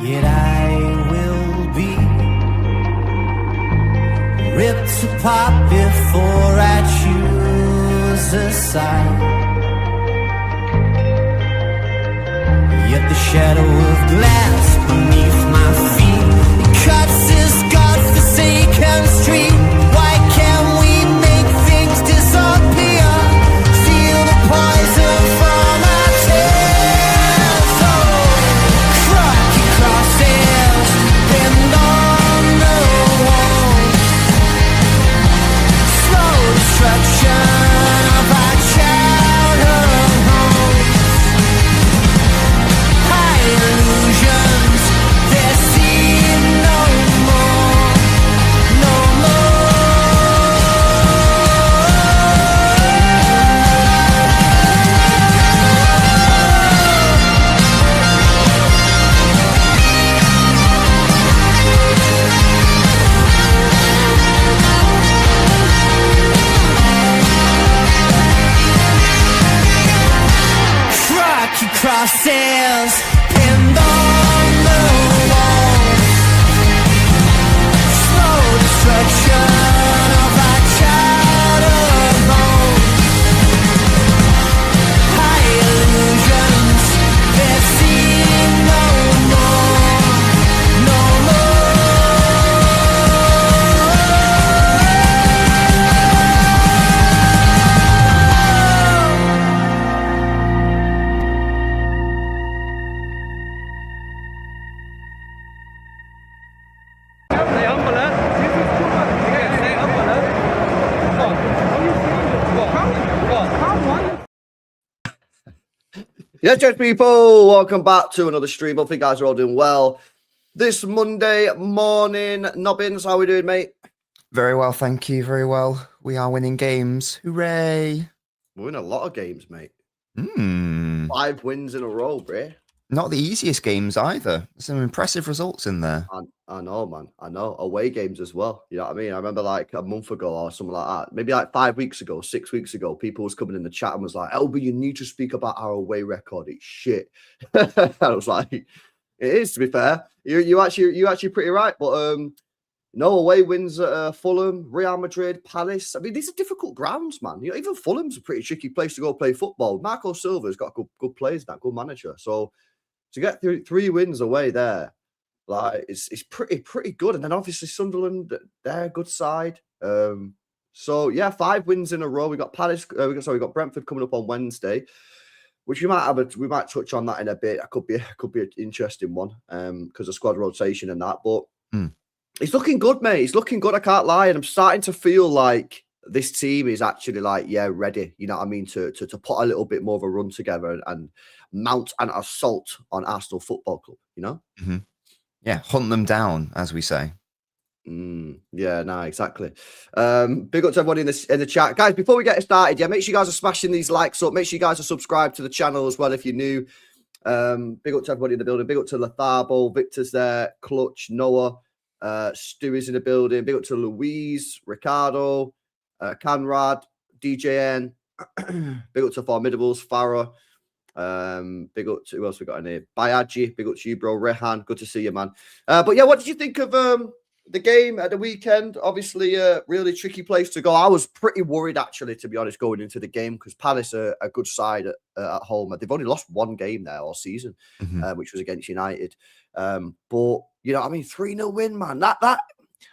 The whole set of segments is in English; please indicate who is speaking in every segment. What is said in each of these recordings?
Speaker 1: Yet I will be ripped apart before I choose a side. Yet the shadow of glass beneath my feet cuts this godforsaken street. Why can't we make things disappear? Feel the poison from our tears. Oh, crooked crosses pinned on the wall. Slow destruction of our childhood homes. High illusions, they seem no more, no rocky crosses pinned on the wall. Slow destruction of our childhood homes. High illusions, they seem no more, no
Speaker 2: Yes, yes, people, welcome back to another stream. Hope you guys are all doing well. This Monday morning, Nobbins, how we doing, mate?
Speaker 3: Very well, thank you. Very well. We are winning games. Hooray!
Speaker 2: We're winning a lot of games, mate. 5
Speaker 3: Mm.
Speaker 2: wins in a row, bro.
Speaker 3: Not the easiest games either. Some impressive results in there.
Speaker 2: I know, man. I know. Away games as well. You know what I mean? I remember like a month ago or something like that. Maybe like 5 weeks ago, 6 weeks ago, people was coming in the chat and was like, Elby, you need to speak about our away record. It's shit. I was like, it is, to be fair. You actually pretty right. But no away wins at Fulham, Real Madrid, Palace. I mean, these are difficult grounds, man. You know, even Fulham's a pretty tricky place to go play football. Marco Silva's got good players, that good manager. So to get 3 wins away there, like it's pretty good. And then obviously Sunderland, they're a good side. So yeah, 5 wins in a row. We got Palace. We got Brentford coming up on Wednesday, which we might touch on that in a bit. It could be an interesting one because of squad rotation and that. But it's looking good, mate. It's looking good. I can't lie, and I'm starting to feel like this team is actually like ready. You know what I mean, to put a little bit more of a run together and mount an assault on Arsenal Football Club. You know.
Speaker 3: Mm-hmm. Yeah, hunt them down, as we say.
Speaker 2: Yeah, no, exactly. Big up to everybody in the chat, guys. Before we get started, make sure you guys are smashing these likes up. Make sure you guys are subscribed to the channel as well if you're new. Big up to everybody in the building. Big up to Letharbo, Victor's there, Clutch, Noah, Stu is in the building. Big up to Louise, Ricardo, Conrad, DJN. Big up to Formidables, Farah. Big up to who else we got in here? Bayaji, big up to you, bro. Rehan, good to see you, man. But yeah, what did you think of the game at the weekend? Obviously, a really tricky place to go. I was pretty worried, actually, to be honest, going into the game because Palace are a good side at home. They've only lost 1 game there all season, which was against United. But you know, I mean, 3-0 win, man. That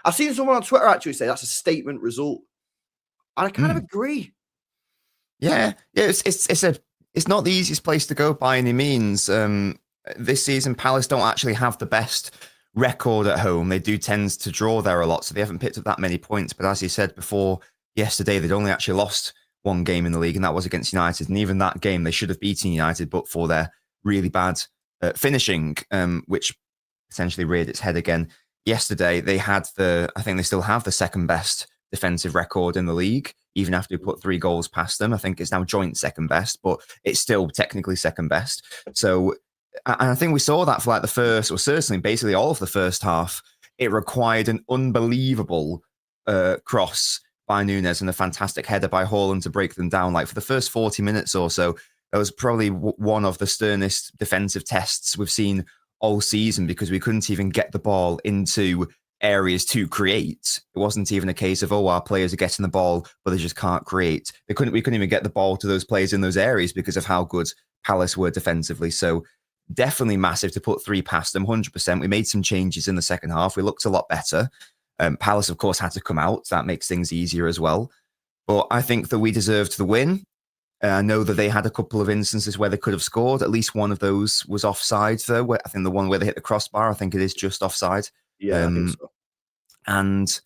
Speaker 2: I've seen someone on Twitter actually say that's a statement result, and I kind of agree.
Speaker 3: Yeah, it's not the easiest place to go by any means. This season, Palace don't actually have the best record at home. They do tend to draw there a lot, so they haven't picked up that many points. But as you said before, yesterday, they'd only actually lost 1 game in the league, and that was against United. And even that game, they should have beaten United, but for their really bad finishing, which essentially reared its head again yesterday. I think they still have the second best defensive record in the league, even after we put 3 goals past them. I think it's now joint second best, but it's still technically second best. So, and I think we saw that for like the first, or certainly basically all of the first half. It required an unbelievable cross by Nunes and a fantastic header by Haaland to break them down. Like for the first 40 minutes or so, that was probably one of the sternest defensive tests we've seen all season because we couldn't even get the ball into areas to create. It wasn't even a case of, our players are getting the ball, but they just can't create. We couldn't even get the ball to those players in those areas because of how good Palace were defensively. So definitely massive to put 3 past them, 100%. We made some changes in the second half. We looked a lot better. Palace, of course, had to come out. So that makes things easier as well. But I think that we deserved the win. I know that they had a couple of instances where they could have scored. At least one of those was offside, though. I think the one where they hit the crossbar, I think it is just offside.
Speaker 2: Yeah, I think so.
Speaker 3: And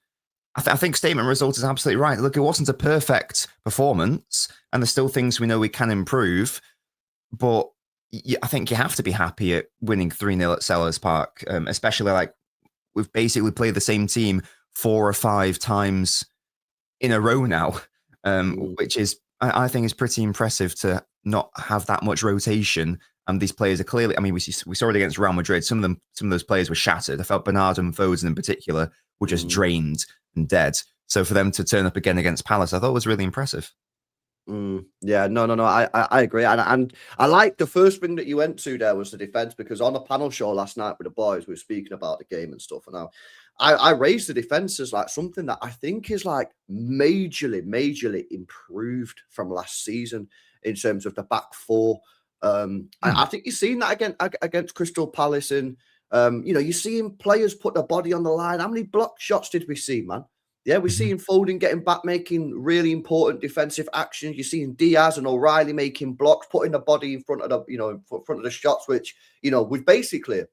Speaker 3: I think statement result is absolutely right. Look, it wasn't a perfect performance, and there's still things we know we can improve. But I think you have to be happy at winning 3-0 at Sellers Park, especially like we've basically played the same team 4 or 5 times in a row now, which is, I think, is pretty impressive to not have that much rotation. And these players are clearly, I mean, we saw it against Real Madrid. Some of those players were shattered. I felt Bernardo and Foden in particular were just drained and dead. So for them to turn up again against Palace, I thought was really impressive.
Speaker 2: Yeah, no, I agree, and I like the first thing that you went to there was the defense, because on a panel show last night with the boys, we were speaking about the game and stuff, and I raised the defense as like something that I think is like majorly improved from last season in terms of the back four. I think you've seen that against Crystal Palace, and you're seeing players put their body on the line. How many block shots did we see, man? Yeah, we're seeing Foden getting back, making really important defensive actions. You're seeing Diaz and O'Reilly making blocks, putting the body in front of the, in front of the shots, which, was basically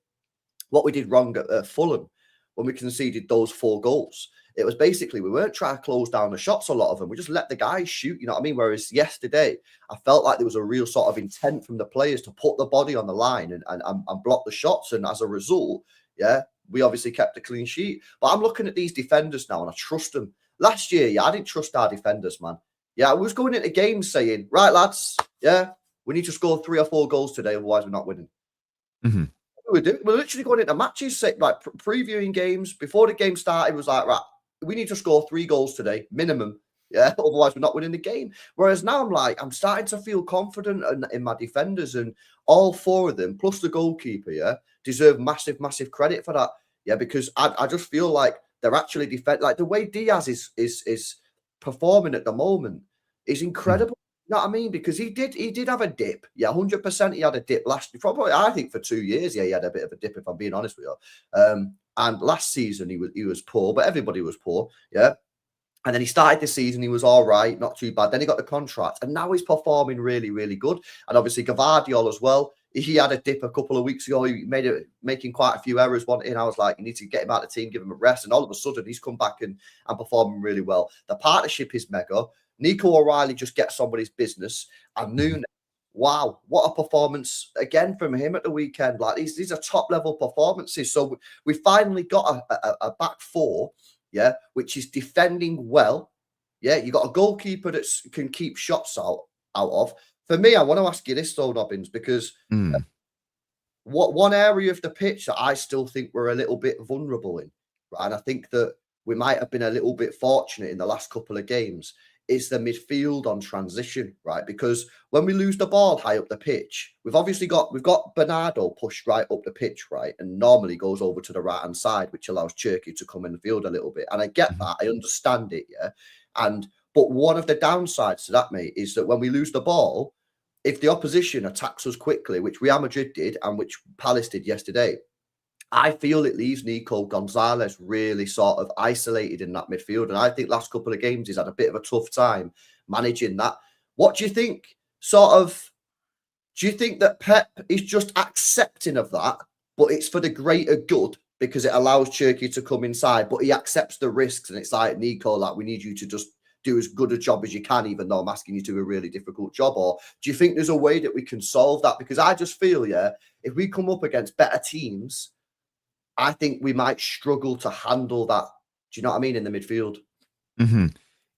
Speaker 2: what we did wrong at Fulham when we conceded those 4 goals. It was basically, we weren't trying to close down the shots, a lot of them. We just let the guys shoot, you know what I mean? Whereas yesterday, I felt like there was a real sort of intent from the players to put the body on the line and block the shots. And as a result, yeah, we obviously kept a clean sheet. But I'm looking at these defenders now and I trust them. Last year, I didn't trust our defenders, man. Yeah, I was going into games saying, right, lads, yeah, we need to score 3 or 4 goals today, otherwise we're not winning. We're literally going into matches, like previewing games. Before the game started, it was like, right, we need to score 3 goals today, minimum. Yeah, otherwise we're not winning the game. Whereas now I'm starting to feel confident in my defenders, and all 4 of them, plus the goalkeeper, yeah, deserve massive credit for that. Yeah, because I just feel like they're actually like the way Diaz is performing at the moment is incredible. You know what I mean? Because he did have a dip. Yeah, 100% he had a dip probably I think for 2 years. Yeah, he had a bit of a dip, if I'm being honest with you. And last season he was poor, but everybody was poor. Yeah. And then he started the season, he was all right, not too bad. Then he got the contract, and now he's performing really good. And obviously Gvardiol as well. He had a dip a couple of weeks ago. He making quite a few errors. I was like, you need to get him out of the team, give him a rest. And all of a sudden, he's come back and performing really well. The partnership is mega. Nico O'Reilly just gets on with his business. And Nunes, wow, what a performance again from him at the weekend. Like these are top level performances. So we finally got a back 4, yeah, which is defending well. Yeah, you got a goalkeeper that can keep shots out of. For me, I want to ask you this though, Nobbins, because what one area of the pitch that I still think we're a little bit vulnerable in, right? And I think that we might have been a little bit fortunate in the last couple of games is the midfield on transition, right? Because when we lose the ball high up the pitch, we've got Bernardo pushed right up the pitch, right? And normally goes over to the right-hand side, which allows Cherky to come in the field a little bit. And I get that. I understand it, yeah? But one of the downsides to that, mate, is that when we lose the ball, if the opposition attacks us quickly, which Real Madrid did and which Palace did yesterday, I feel it leaves Nico Gonzalez really sort of isolated in that midfield. And I think last couple of games he's had a bit of a tough time managing that. What do you think? Do you think that Pep is just accepting of that, but it's for the greater good because it allows Cherky to come inside, but he accepts the risks, and it's like, Nico, like, we need you to just do as good a job as you can, even though I'm asking you to do a really difficult job? Or do you think there's a way that we can solve that? Because I just feel, yeah, if we come up against better teams, I think we might struggle to handle that. Do you know what I mean? In the midfield.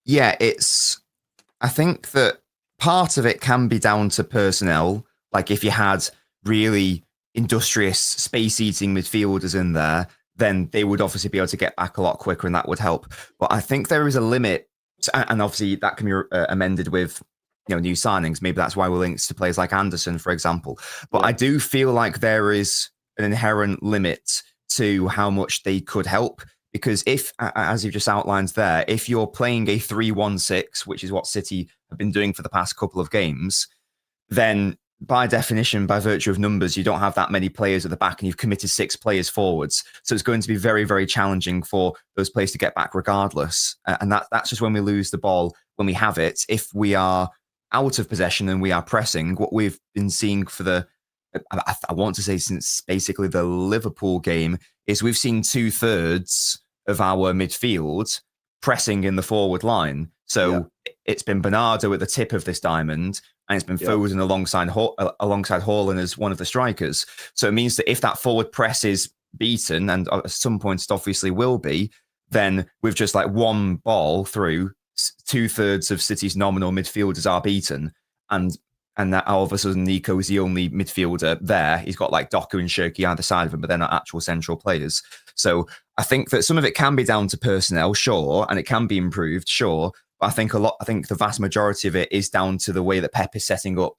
Speaker 3: Yeah, I think that part of it can be down to personnel. Like if you had really industrious, space-eating midfielders in there, then they would obviously be able to get back a lot quicker, and that would help. But I think there is a limit, and obviously that can be amended with new signings. Maybe that's why we're linked to players like Anderson, for example. But I do feel like there is an inherent limit to how much they could help. Because if, as you've just outlined there, if you're playing a 3-1-6, which is what City have been doing for the past couple of games, then by definition, by virtue of numbers, you don't have that many players at the back and you've committed 6 players forwards. So it's going to be very, very challenging for those players to get back regardless. And that's just when we lose the ball, when we have it. If we are out of possession and we are pressing, what we've been seeing for I want to say since basically the Liverpool game, is we've seen 2/3 of our midfield pressing in the forward line. So it's been Bernardo at the tip of this diamond, and it's been Foden alongside Haaland as one of the strikers. So it means that if that forward press is beaten, and at some point it obviously will be, then with just like one ball through, 2/3 of City's nominal midfielders are beaten, and that all of a sudden Nico is the only midfielder there. He's got like Doku and Shirky either side of him, but they're not actual central players. So I think that some of it can be down to personnel, sure, and it can be improved, sure. But I think the vast majority of it is down to the way that Pep is setting up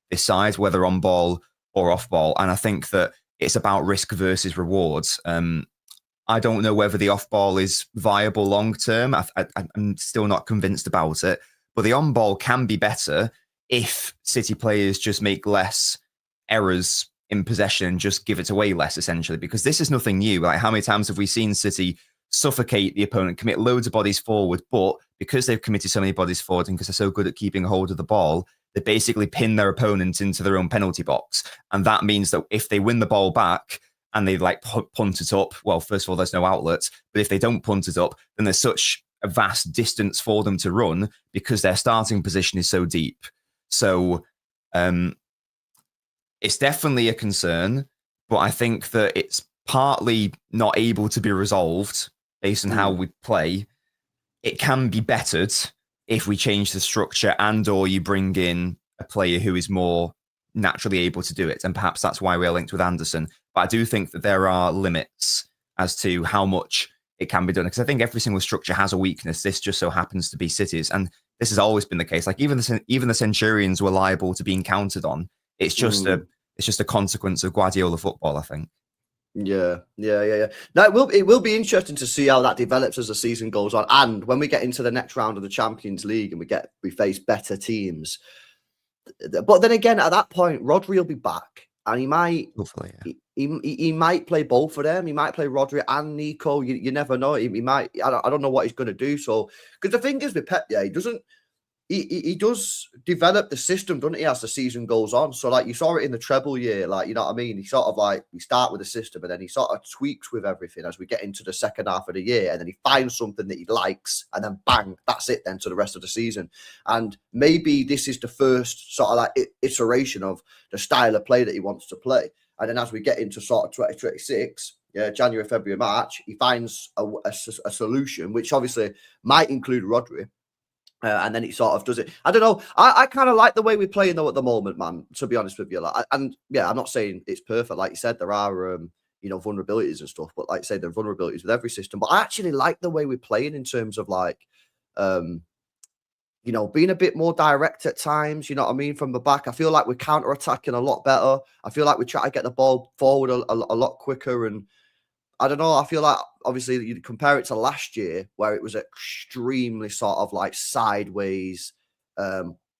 Speaker 3: this side, whether on ball or off ball. And I think that it's about risk versus rewards. I don't know whether the off ball is viable long term. I'm still not convinced about it, but the on ball can be better if City players just make less errors in possession and just give it away less, essentially, because this is nothing new. Like, how many times have we seen City suffocate the opponent, commit loads of bodies forward, but because they've committed so many bodies forward and because they're so good at keeping a hold of the ball, they basically pin their opponent into their own penalty box. And that means that if they win the ball back and they like punt it up, well, first of all, there's no outlets, but if they don't punt it up, then there's such a vast distance for them to run because their starting position is so deep. So it's definitely a concern, but I think that it's partly not able to be resolved based on how we play. It can be bettered if we change the structure and or you bring in a player who is more naturally able to do it. And perhaps that's why we're linked with Anderson. But I do think that there are limits as to how much it can be done, because I think every single structure has a weakness. This just so happens to be City's. And this has always been the case. Like even the Centurions were liable to being counted on. It's just a consequence of Guardiola football, I think.
Speaker 2: Yeah. Now it will be interesting to see how that develops as the season goes on, and when we get into the next round of the Champions League and we face better teams. But then again, at that point, Rodri will be back, and he might hopefully he might play both of them. He might play Rodri and Nico. You never know. He might. I don't know what he's going to do. So because the thing is with Pep, he doesn't. He does develop the system, doesn't he, as the season goes on? So, like, you saw it in the treble year, like, you know what I mean? He sort of like, we start with the system and then he sort of tweaks with everything as we get into the second half of the year. And then he finds something that he likes and then bang, that's it then to the rest of the season. And maybe this is the first sort of like iteration of the style of play that he wants to play. And then as we get into sort of 2026, January, February, March, he finds a solution, which obviously might include Rodri. And then he sort of does it. I don't know. I kind of like the way we're playing though at the moment, man. To be honest with you, like, and yeah, I'm not saying it's perfect. Like you said, there are vulnerabilities and stuff. But like I said, there are vulnerabilities with every system. But I actually like the way we're playing in terms of like, being a bit more direct at times. You know what I mean? From the back, I feel like we're counter-attacking a lot better. I feel like we try to get the ball forward a lot quicker. And I don't know. I feel like obviously you compare it to last year where it was extremely sort of like sideways,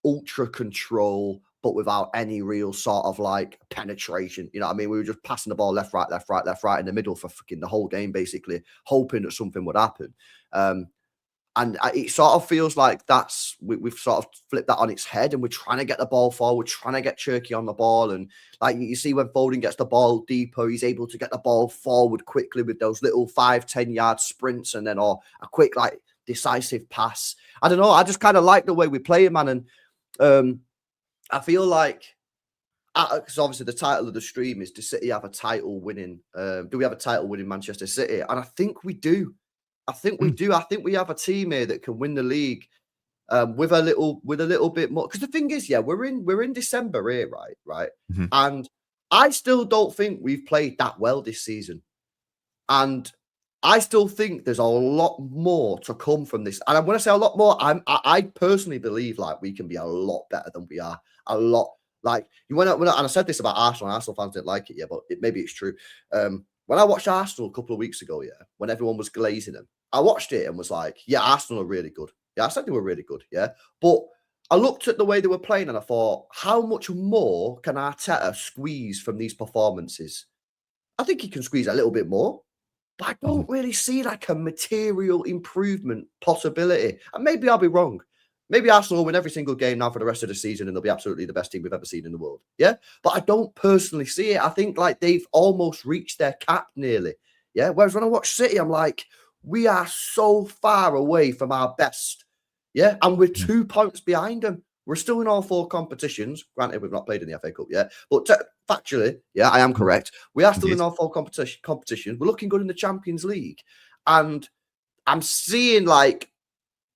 Speaker 2: ultra control, but without any real sort of like penetration. You know what I mean? We were just passing the ball left, right in the middle for fucking the whole game, basically hoping that something would happen. And it sort of feels like we've sort of flipped that on its head, and we're trying to get the ball forward, we're trying to get Cherky on the ball. And like you see when Foden gets the ball deeper, he's able to get the ball forward quickly with those little 5-10 yard sprints and then or a quick like decisive pass. I don't know. I just kind of like the way we play, man. And I feel like, because obviously the title of the stream is, does City have a title winning? Do we have a title winning Manchester City? And I think we do. I think we do. I think we have a team here that can win the league with a little bit more. Because the thing is, we're in December here, right? Mm-hmm. And I still don't think we've played that well this season, and I still think there's a lot more to come from this. And when I say a lot more, I personally believe like we can be a lot better than we are. A lot Like and I said this about Arsenal, and Arsenal fans didn't like it, yeah, but maybe it's true. When I watched Arsenal a couple of weeks ago, yeah, when everyone was glazing them, I watched it and was like, yeah, Arsenal are really good. Yeah, I said they were really good, yeah. But I looked at the way they were playing and I thought, how much more can Arteta squeeze from these performances? I think he can squeeze a little bit more, but I don't really see like a material improvement possibility. And maybe I'll be wrong. Maybe Arsenal will win every single game now for the rest of the season and they'll be absolutely the best team we've ever seen in the world. Yeah. But I don't personally see it. I think like they've almost reached their cap nearly. Yeah. Whereas when I watch City, I'm like, we are so far away from our best. Yeah. And we're 2 points behind them. We're still in all 4 competitions. Granted, we've not played in the FA Cup yet. But factually, yeah, I am correct. We are still in all 4 competitions. We're looking good in the Champions League. And I'm seeing like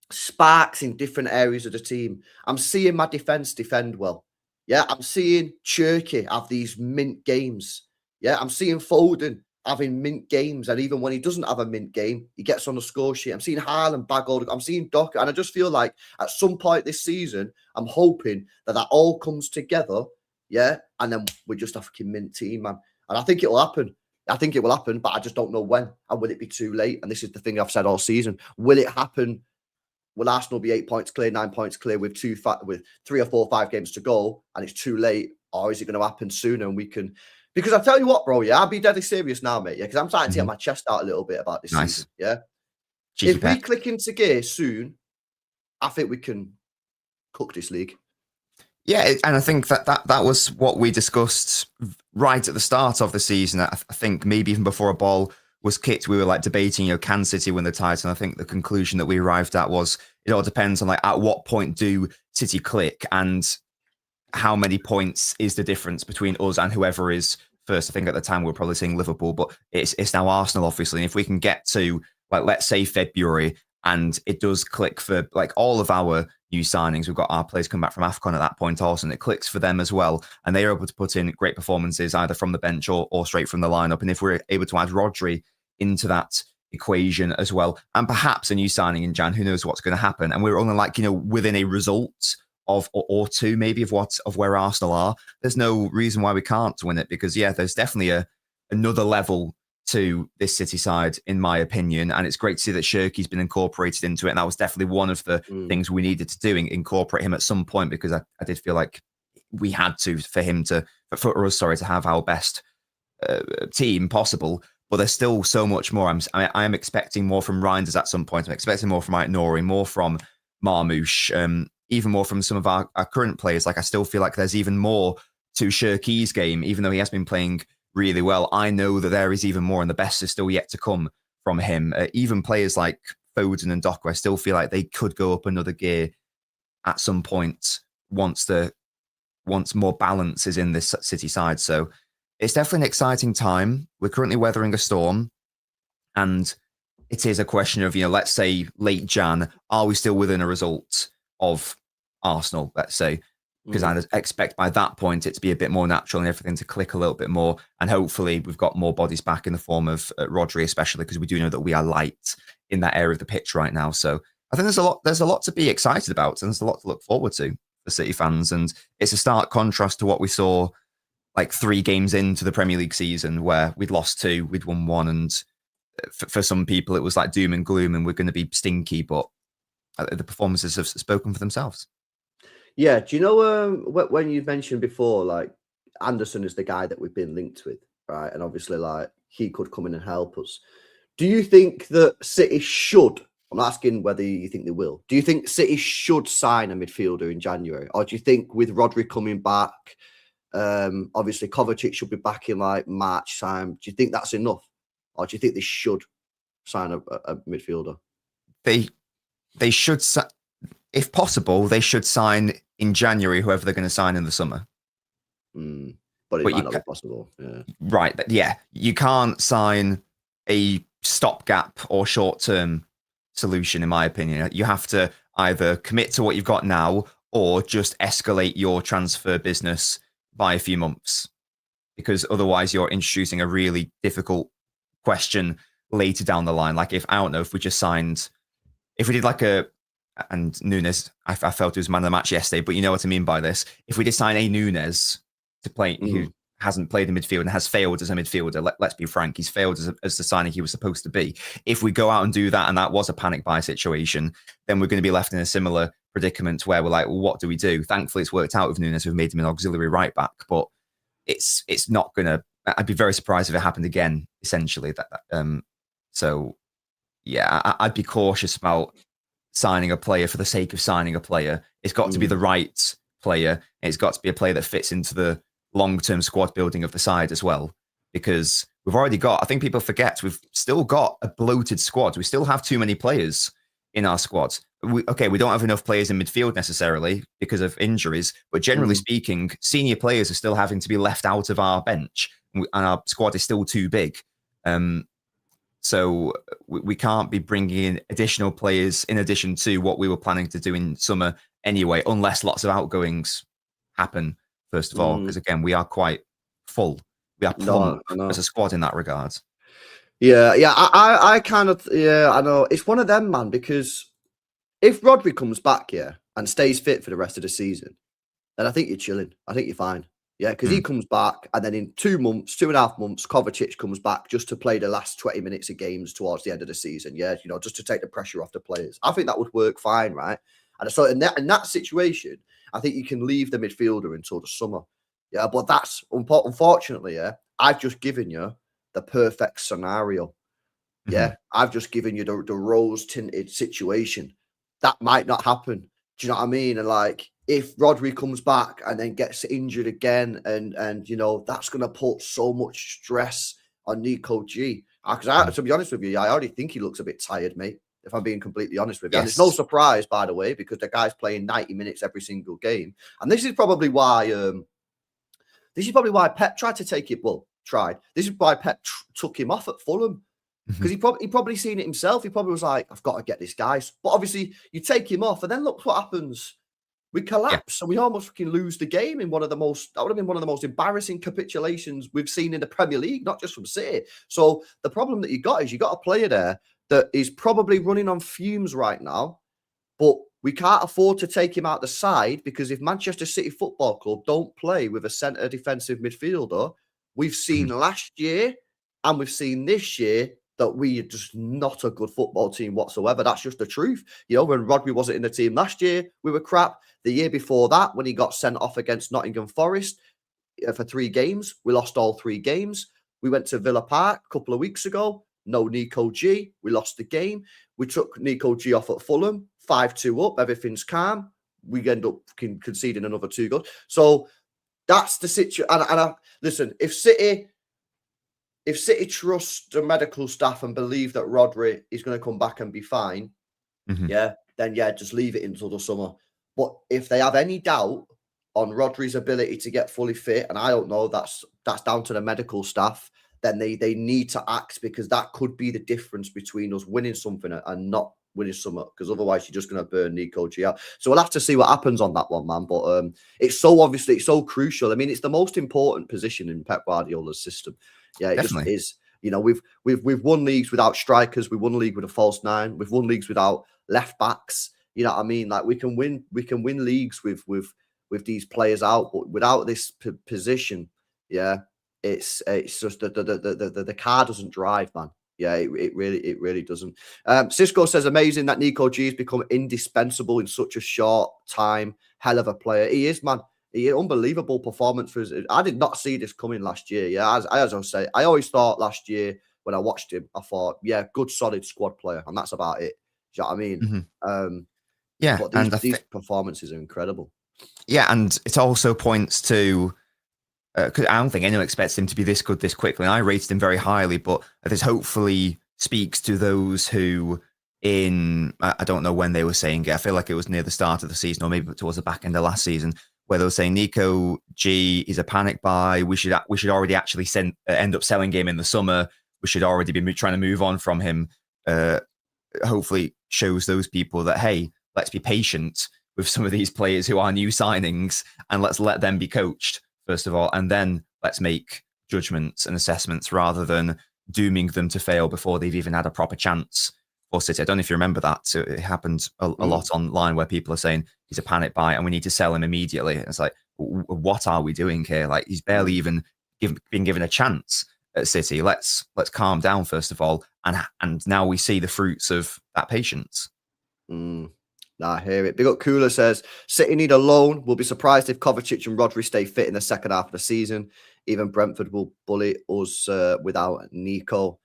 Speaker 2: sparks in different areas of the team. I'm seeing my defense defend well. Yeah, I'm seeing Cherky have these mint games. Yeah, I'm seeing Foden having mint games, and even when he doesn't have a mint game, he gets on the score sheet. I'm seeing Haaland bag all. I'm seeing Doku, and I just feel like at some point this season, I'm hoping that all comes together. Yeah, and then we're just a fucking mint team, man. And I think it will happen. I think it will happen, but I just don't know when. And will it be too late? And this is the thing I've said all season. Will it happen? Will Arsenal be 8 points clear, 9 points clear with 3 or 4, 5 games to go, and it's too late? Or is it going to happen sooner and we can? Because I tell you what, bro, yeah, I'll be deadly serious now, mate. Yeah, because I'm starting to get my chest out a little bit about this season. Yeah. If we click into gear soon, I think we can cook this league.
Speaker 3: Yeah, and I think that was what we discussed right at the start of the season. I think maybe even before a ball was kicked, we were like debating, can City win the title? And I think the conclusion that we arrived at was it all depends on like at what point do City click and how many points is the difference between us and whoever is first. I think at the time we were probably saying Liverpool, but it's now Arsenal, obviously. And if we can get to like, let's say February, and it does click for like all of our new signings, we've got our players come back from AFCON at that point also, and it clicks for them as well. And they are able to put in great performances either from the bench or straight from the lineup. And if we're able to add Rodri into that equation as well, and perhaps a new signing in Jan, who knows what's going to happen. And we're only like, within a result of or 2 maybe of where Arsenal are. There's no reason why we can't win it, because there's definitely another level to this City side, in my opinion. And it's great to see that Shirky's been incorporated into it. And that was definitely one of the things we needed to do, incorporate him at some point, because I did feel like we had to, for us to have our best team possible. But there's still so much more. I am expecting more from Reinders at some point. I'm expecting more from Nori, more from Marmoush, even more from some of our current players. Like, I still feel like there's even more to Shirky's game, even though he has been playing really well. I know that there is even more, and the best is still yet to come from him. Even players like Foden and Doku, I still feel like they could go up another gear at some point once more balance is in this City side. So it's definitely an exciting time. We're currently weathering a storm, and it is a question of, let's say late Jan, are we still within a result of Arsenal, let's say? Because I'd expect by that point it to be a bit more natural and everything to click a little bit more. And hopefully we've got more bodies back in the form of Rodri, especially because we do know that we are light in that area of the pitch right now. So I think there's a lot to be excited about, and there's a lot to look forward to for City fans. And it's a stark contrast to what we saw like 3 games into the Premier League season, where we'd lost 2, we'd won 1. And for some people, it was like doom and gloom and we're going to be stinky. But the performances have spoken for themselves.
Speaker 2: Yeah, do you know when you mentioned before, like Anderson is the guy that we've been linked with, right? And obviously, like he could come in and help us. Do you think that City should? I'm asking whether you think they will. Do you think City should sign a midfielder in January, or do you think with Rodri coming back, obviously Kovacic should be back in like March time? Do you think that's enough, or do you think they should sign a midfielder?
Speaker 3: They should. If possible, they should sign in January whoever they're going to sign in the summer.
Speaker 2: But it might not be possible. Yeah.
Speaker 3: Right. Yeah. You can't sign a stopgap or short-term solution, in my opinion. You have to either commit to what you've got now or just escalate your transfer business by a few months, because otherwise you're introducing a really difficult question later down the line. Like if we did like a and Nunes, I felt he was man of the match yesterday, but you know what I mean by this. If we did sign a Nunes to play, who hasn't played in midfield and has failed as a midfielder, let's be frank, he's failed as the signing he was supposed to be. If we go out and do that and that was a panic buy situation, then we're going to be left in a similar predicament where we're like, well, what do we do? Thankfully, it's worked out with Nunes. We've made him an auxiliary right back, but it's not going to. I'd be very surprised if it happened again, essentially. So, yeah, I'd be cautious about signing a player for the sake of signing a player. It's got to be the right player. It's got to be a player that fits into the long-term squad building of the side as well, because we've already got, I think people forget, we've still got a bloated squad. We still have too many players in our squad. We don't have enough players in midfield necessarily because of injuries, but generally speaking, senior players are still having to be left out of our bench, and our squad is still too big. So we can't be bringing in additional players in addition to what we were planning to do in summer anyway, unless lots of outgoings happen, first of all, because again, we are quite full. We are plump as a squad in that regard.
Speaker 2: Yeah, I kind of, I know. It's one of them, man, because if Rodri comes back, and stays fit for the rest of the season, then I think you're chilling. I think you're fine. Yeah, because he comes back, and then in 2.5 months, Kovacic comes back just to play the last 20 minutes of games towards the end of the season. Yeah, just to take the pressure off the players. I think that would work fine, right? And so in that situation, I think you can leave the midfielder until the summer. Yeah, but that's unfortunately, I've just given you the perfect scenario. Yeah, I've just given you the rose-tinted situation. That might not happen. Do you know what I mean? And like, if Rodri comes back and then gets injured again, and that's going to put so much stress on Nico G. Because to be honest with you, I already think he looks a bit tired, mate, if I'm being completely honest with you. Yes. And it's no surprise, by the way, because the guy's playing 90 minutes every single game. And this is probably why Pep tried to take it. Well, tried. This is why Pep took him off at Fulham. Because he probably seen it himself. He probably was like, I've got to get this guy. But obviously, you take him off, and then look what happens. We collapse, and we almost fucking lose the game in that would have been one of the most embarrassing capitulations we've seen in the Premier League, not just from City. So the problem that you got a player there that is probably running on fumes right now, but we can't afford to take him out the side, because if Manchester City Football Club don't play with a centre defensive midfielder, we've seen last year and we've seen this year that we are just not a good football team whatsoever. That's just the truth. When Rodri wasn't in the team last year, we were crap. The year before that, when he got sent off against Nottingham Forest for 3 games, we lost all 3 games. We went to Villa Park a couple of weeks ago. No Nico G. We lost the game. We took Nico G off at Fulham, 5-2 up. Everything's calm. We end up conceding another 2 goals. So that's the situation. And listen, if City trusts the medical staff and believe that Rodri is going to come back and be fine, then just leave it until the summer. But if they have any doubt on Rodri's ability to get fully fit, and I don't know, that's down to the medical staff, then they need to act, because that could be the difference between us winning something and not winning something, because otherwise you're just going to burn Nico G out. So we'll have to see what happens on that one, man. But it's so crucial. I mean, it's the most important position in Pep Guardiola's system. Yeah, it
Speaker 3: definitely
Speaker 2: just is. We've won leagues without strikers. We won a league with a false 9. We've won leagues without left backs. You know what I mean? Like, we can win leagues with these players out, but without this position, it's just the car doesn't drive, man. Yeah, it really doesn't. Cisco says, amazing that Nico G has become indispensable in such a short time. Hell of a player. He is, man. Unbelievable performance for his. I did not see this coming last year. Yeah, as I say, I always thought last year when I watched him, I thought, good, solid squad player, and that's about it. Do you know what I mean? But these performances are incredible.
Speaker 3: Yeah, and it also points to, because I don't think anyone expects him to be this good this quickly. And I rated him very highly, but this hopefully speaks to those who, I don't know when they were saying it. I feel like it was near the start of the season, or maybe towards the back end of last season, where they were saying Nico G is a panic buy. We should already actually end up selling him in the summer. We should already be trying to move on from him. Hopefully shows those people that, hey, let's be patient with some of these players who are new signings, and let's let them be coached first of all, and then let's make judgments and assessments rather than dooming them to fail before they've even had a proper chance for City. I don't know if you remember that. So it happened a lot online where people are saying he's a panic buy and we need to sell him immediately. And it's like, what are we doing here? Like he's barely even been given a chance at City. Let's calm down first of all, and now we see the fruits of that patience.
Speaker 2: I hear it. Big up Cooler says City need a loan. We'll be surprised if Kovacic and Rodri stay fit in the second half of the season. Even Brentford will bully us without Nico.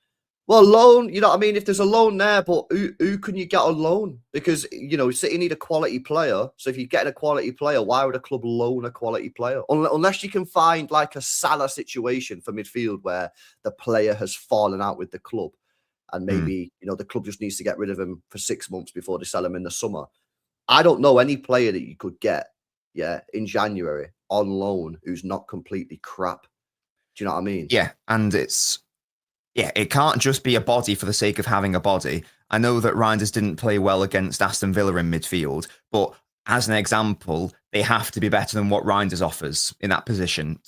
Speaker 2: Well, loan, you know what I mean? If there's a loan there, but who can you get on loan? Because, you know, City need a quality player. So if you're getting a quality player, why would a club loan a quality player? Unless you can find like a Salah situation for midfield where the player has fallen out with the club and maybe, you know, the club just needs to get rid of him for 6 months before they sell him in the summer. I don't know any player that you could get, in January on loan who's not completely crap. Do you know what I mean?
Speaker 3: Yeah, and it can't just be a body for the sake of having a body. I know that Reinders didn't play well against Aston Villa in midfield, but as an example, they have to be better than what Reinders offers in that position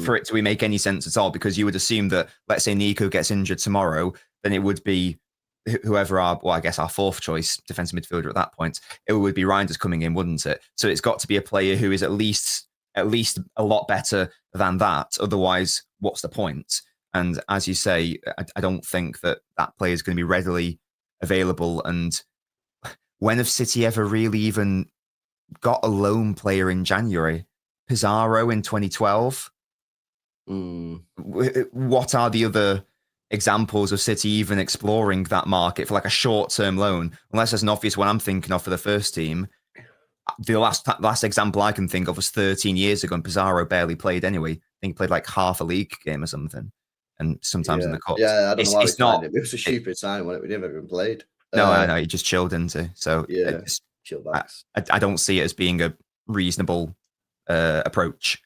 Speaker 3: for it to make any sense at all, because you would assume that, let's say Nico gets injured tomorrow, then it would be whoever our fourth choice defensive midfielder at that point, it would be Reinders coming in, wouldn't it? So it's got to be a player who is at least a lot better than that. Otherwise, what's the point? And as you say, I don't think that player is going to be readily available. And when have City ever really even got a loan player in January? Pizarro in 2012. What are the other examples of City even exploring that market for like a short-term loan? Unless there's an obvious one I'm thinking of for the first team. The last example I can think of was 13 years ago, and Pizarro barely played anyway. I think he played like half a league game or something, and sometimes in the cups.
Speaker 2: Yeah, I don't know why it's not. It was a stupid sign when we never even played.
Speaker 3: No, I know he just chilled into. So
Speaker 2: chill backs.
Speaker 3: I don't see it as being a reasonable approach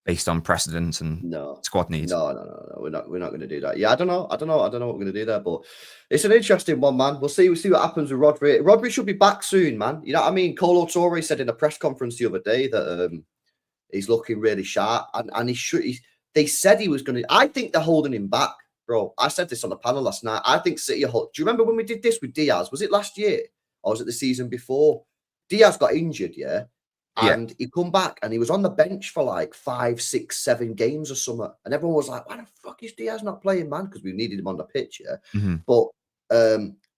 Speaker 3: based on precedent and squad needs.
Speaker 2: No. We're not going to do that. Yeah, I don't know what we're going to do there, but it's an interesting one, man. We'll see what happens with Rodri. Rodri should be back soon, man. You know what I mean? Colo Torre said in a press conference the other day that he's looking really sharp, and he should. They said he was going to. I think they're holding him back, bro. I said this on the panel last night. I think City are. Do you remember when we did this with Diaz? Was it last year or was it the season before? Diaz got injured, and he come back and he was on the bench for like 5, 6, 7 games or something. And everyone was like, why the fuck is Diaz not playing, man? Because we needed him on the pitch, But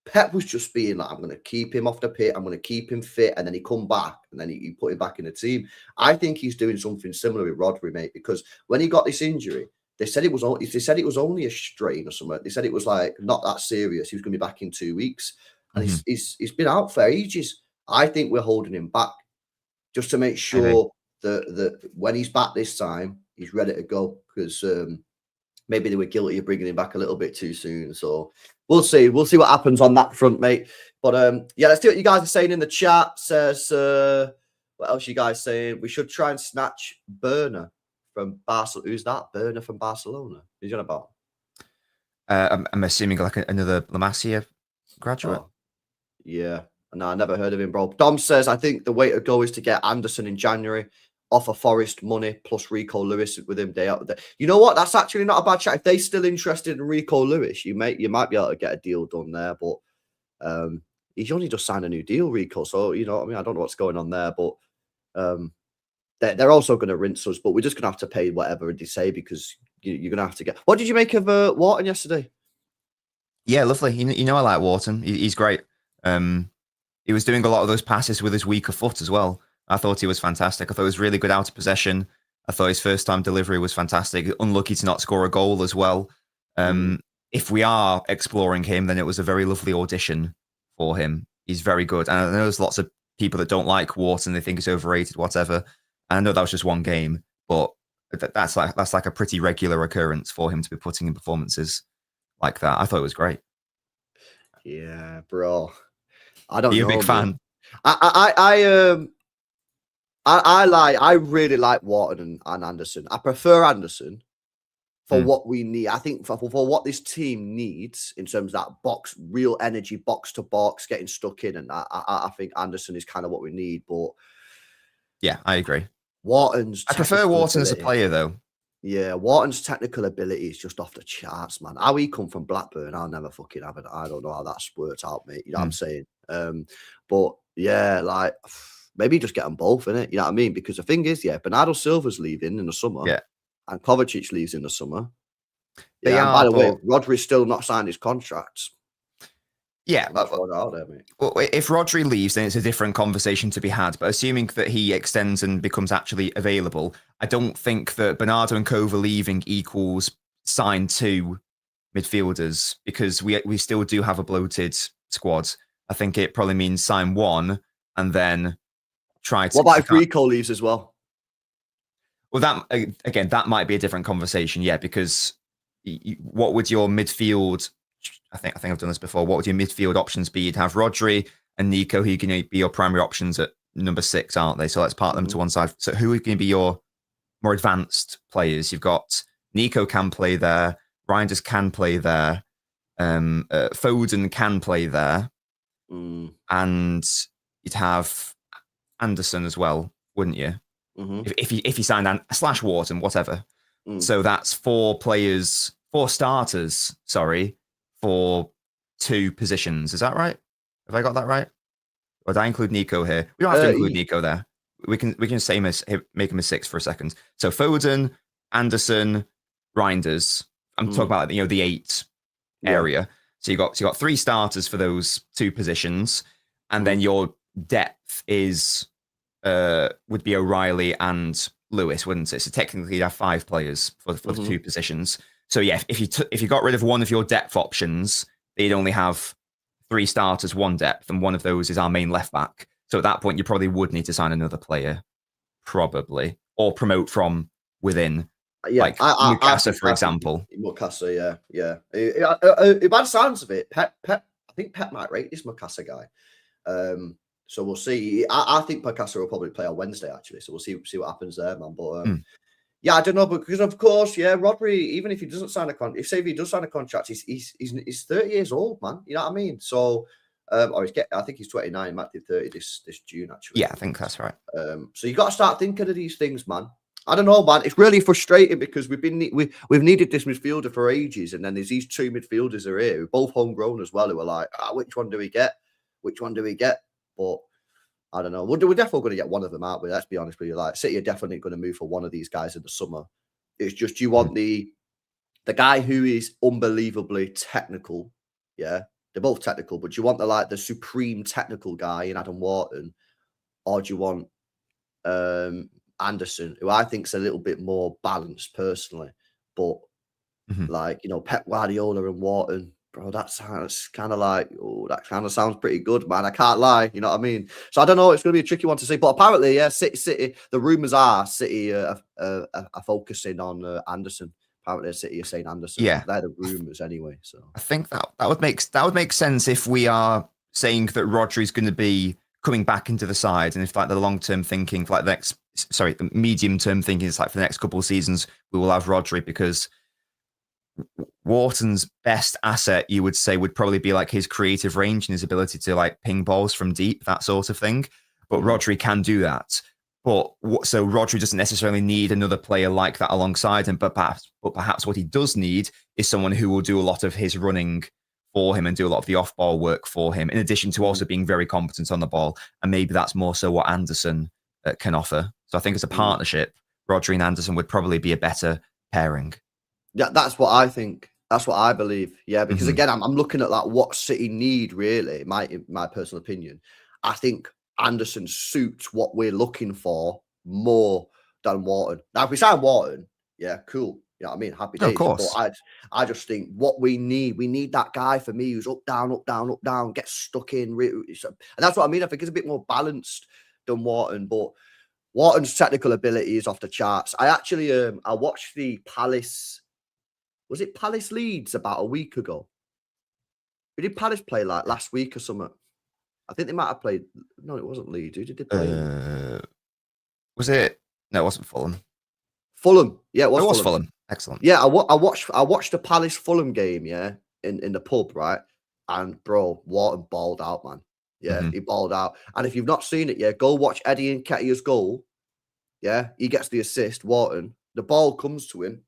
Speaker 2: Pep was just being like, I'm going to keep him off the pitch. I'm going to keep him fit. And then he come back and then he put him back in the team. I think he's doing something similar with Rodri, mate, because when he got this injury, they said it was only a strain or something. They said it was like not that serious. He was going to be back in 2 weeks. And he's been out for ages. I think we're holding him back just to make sure that when he's back this time, he's ready to go, because maybe they were guilty of bringing him back a little bit too soon. So we'll see. We'll see what happens on that front, mate. But let's see what you guys are saying in the chat. Says, what else you guys saying? We should try and snatch Burner from Barcelona. Who's that? Burner from Barcelona. Who's you on about?
Speaker 3: I'm assuming like another La Masia graduate.
Speaker 2: Oh, yeah. No, I never heard of him, bro. Dom says, I think the way to go is to get Anderson in January, offer Forest money plus Rico Lewis with him day out. You know what? That's actually not a bad chat. If they're still interested in Rico Lewis, you might be able to get a deal done there. But he's only just signed a new deal, Rico. So, you know, I mean, I don't know what's going on there. But they're also going to rinse us. But we're just going to have to pay whatever they say, because you're going to have to get... What did you make of Wharton yesterday?
Speaker 3: Yeah, lovely. You know I like Wharton. He's great. He was doing a lot of those passes with his weaker foot as well. I thought he was fantastic. I thought he was really good out of possession. I thought his first time delivery was fantastic. Unlucky to not score a goal as well. If we are exploring him, then it was a very lovely audition for him. He's very good. And I know there's lots of people that don't like Wharton. They think he's overrated, whatever. And I know that was just one game, but that's like a pretty regular occurrence for him to be putting in performances like that. I thought it was great.
Speaker 2: Yeah, bro. I don't know.
Speaker 3: You're a big fan.
Speaker 2: I really like Wharton and Anderson. I prefer Anderson for what we need. I think for what this team needs in terms of that real energy, box to box, getting stuck in. And I think Anderson is kind of what we need. But
Speaker 3: yeah, I agree.
Speaker 2: I
Speaker 3: prefer Wharton as a player, though.
Speaker 2: Yeah, Wharton's technical ability is just off the charts, man. How he come from Blackburn, I'll never fucking have it. I don't know how that's worked out, mate. You know what I'm saying? But yeah, like maybe just get them both in it. You know what I mean? Because the thing is, yeah, Bernardo Silva's leaving in the summer,
Speaker 3: Yeah,
Speaker 2: and Kovacic leaves in the summer.
Speaker 3: they
Speaker 2: Yeah, and by
Speaker 3: are,
Speaker 2: the way,
Speaker 3: but
Speaker 2: Rodri's still not signed his contract.
Speaker 3: yeah.
Speaker 2: I'm just throwing it out there, mate.
Speaker 3: Well, if Rodri leaves, then it's a different conversation to be had. But assuming that he extends and becomes actually available, I don't think that Bernardo and Kova leaving equals sign 2 midfielders, because we still do have a bloated squad. I think it probably means sign 1 and then try to.
Speaker 2: What about if Rico leaves as well?
Speaker 3: Well, that again, that might be a different conversation. Yeah, because what would your midfield? I think I've done this before. What would your midfield options be? You'd have Rodri and Nico, who can be your primary options at number 6, aren't they? So let's park them to one side. So who are going to be your more advanced players? You've got Nico can play there. Reinders can play there. Foden can play there. And you'd have Anderson as well, wouldn't you? If you signed slash Wharton, whatever. So that's 4 starters, sorry, for 2 positions. Is that right? Have I got that right? Or did I include Nico here? We don't have to include Nico there. We can say make him a 6 for a second. So Foden, Anderson, Reinders. I'm talking about the 8 area. So you got 3 starters for those 2 positions, and then your depth is would be O'Reilly and Lewis, wouldn't it? So technically you'd have 5 players for the 2 positions. So yeah, if you got rid of one of your depth options, they'd only have 3 starters, 1 depth, and one of those is our main left back. So at that point, you probably would need to sign another player, probably, or promote from within.
Speaker 2: Yeah,
Speaker 3: like Mukasa, for example.
Speaker 2: Mukasa, yeah. By the sounds of it, Pep, I think Pep might rate this Mukasa guy. So we'll see. I think Mukasa will probably play on Wednesday, actually. So we'll see what happens there, man. But yeah, I don't know, because of course, yeah, Rodri, even if he doesn't sign a contract, if he does sign a contract, he's 30 years old, man. You know what I mean? So, I think he's 29. He might be 30 this June, actually.
Speaker 3: Yeah, I think that's right.
Speaker 2: So you got to start thinking of these things, man. I don't know, man. It's really frustrating because we've needed this midfielder for ages, and then there's these 2 midfielders are here, both homegrown as well, who are like, which one do we get? But I don't know. We're definitely going to get one of them, aren't we? Let's be honest with you. Like, City are definitely going to move for one of these guys in the summer. It's just you want the guy who is unbelievably technical. Yeah, they're both technical, but you want the supreme technical guy in Adam Wharton, or do you want Anderson, who I think is a little bit more balanced personally, but Pep Guardiola and Wharton. Bro, that sounds kind of like, that kind of sounds pretty good, man. I can't lie. You know what I mean? So I don't know. It's going to be a tricky one to see. But apparently, yeah, City. The rumours are City are focusing on Anderson. Apparently, City are saying Anderson.
Speaker 3: Yeah,
Speaker 2: they're the rumours anyway. So
Speaker 3: I think that would make sense if we are saying that Rodri's going to be coming back into the side, and if the long term thinking, the medium term thinking is for the next couple of seasons, we will have Rodri, because Wharton's best asset, you would say, would probably be his creative range and his ability to ping balls from deep, that sort of thing. But Rodri can do that. So Rodri doesn't necessarily need another player like that alongside him. But perhaps what he does need is someone who will do a lot of his running for him and do a lot of the off-ball work for him, in addition to also being very competent on the ball. And maybe that's more so what Anderson can offer. So I think as a partnership, Rodri and Anderson would probably be a better pairing.
Speaker 2: Yeah, that's what I think. That's what I believe. Yeah, because again, I'm looking at what City need, really, my personal opinion. I think Anderson suits what we're looking for more than Wharton. Now, if we sign Wharton, yeah, cool. You know what I mean? Happy days.
Speaker 3: Of course.
Speaker 2: But I just think what we need that guy for me who's up, down, gets stuck in. And that's what I mean. I think it's a bit more balanced than Wharton, but Wharton's technical ability is off the charts. I actually I watched the Palace. Was it Palace Leeds about a week ago? Who did Palace play last week or something? I think they might have played. No, it wasn't Leeds. Who did they play?
Speaker 3: Was it? No, it wasn't Fulham.
Speaker 2: Fulham. Yeah, it
Speaker 3: was Fulham. Excellent.
Speaker 2: Yeah, I watched the Palace Fulham game, yeah, in the pub, right? And bro, Wharton balled out, man. Yeah, he balled out. And if you've not seen it, yeah, go watch Eddie Nketiah's goal. Yeah, he gets the assist, Wharton. the ball comes to him.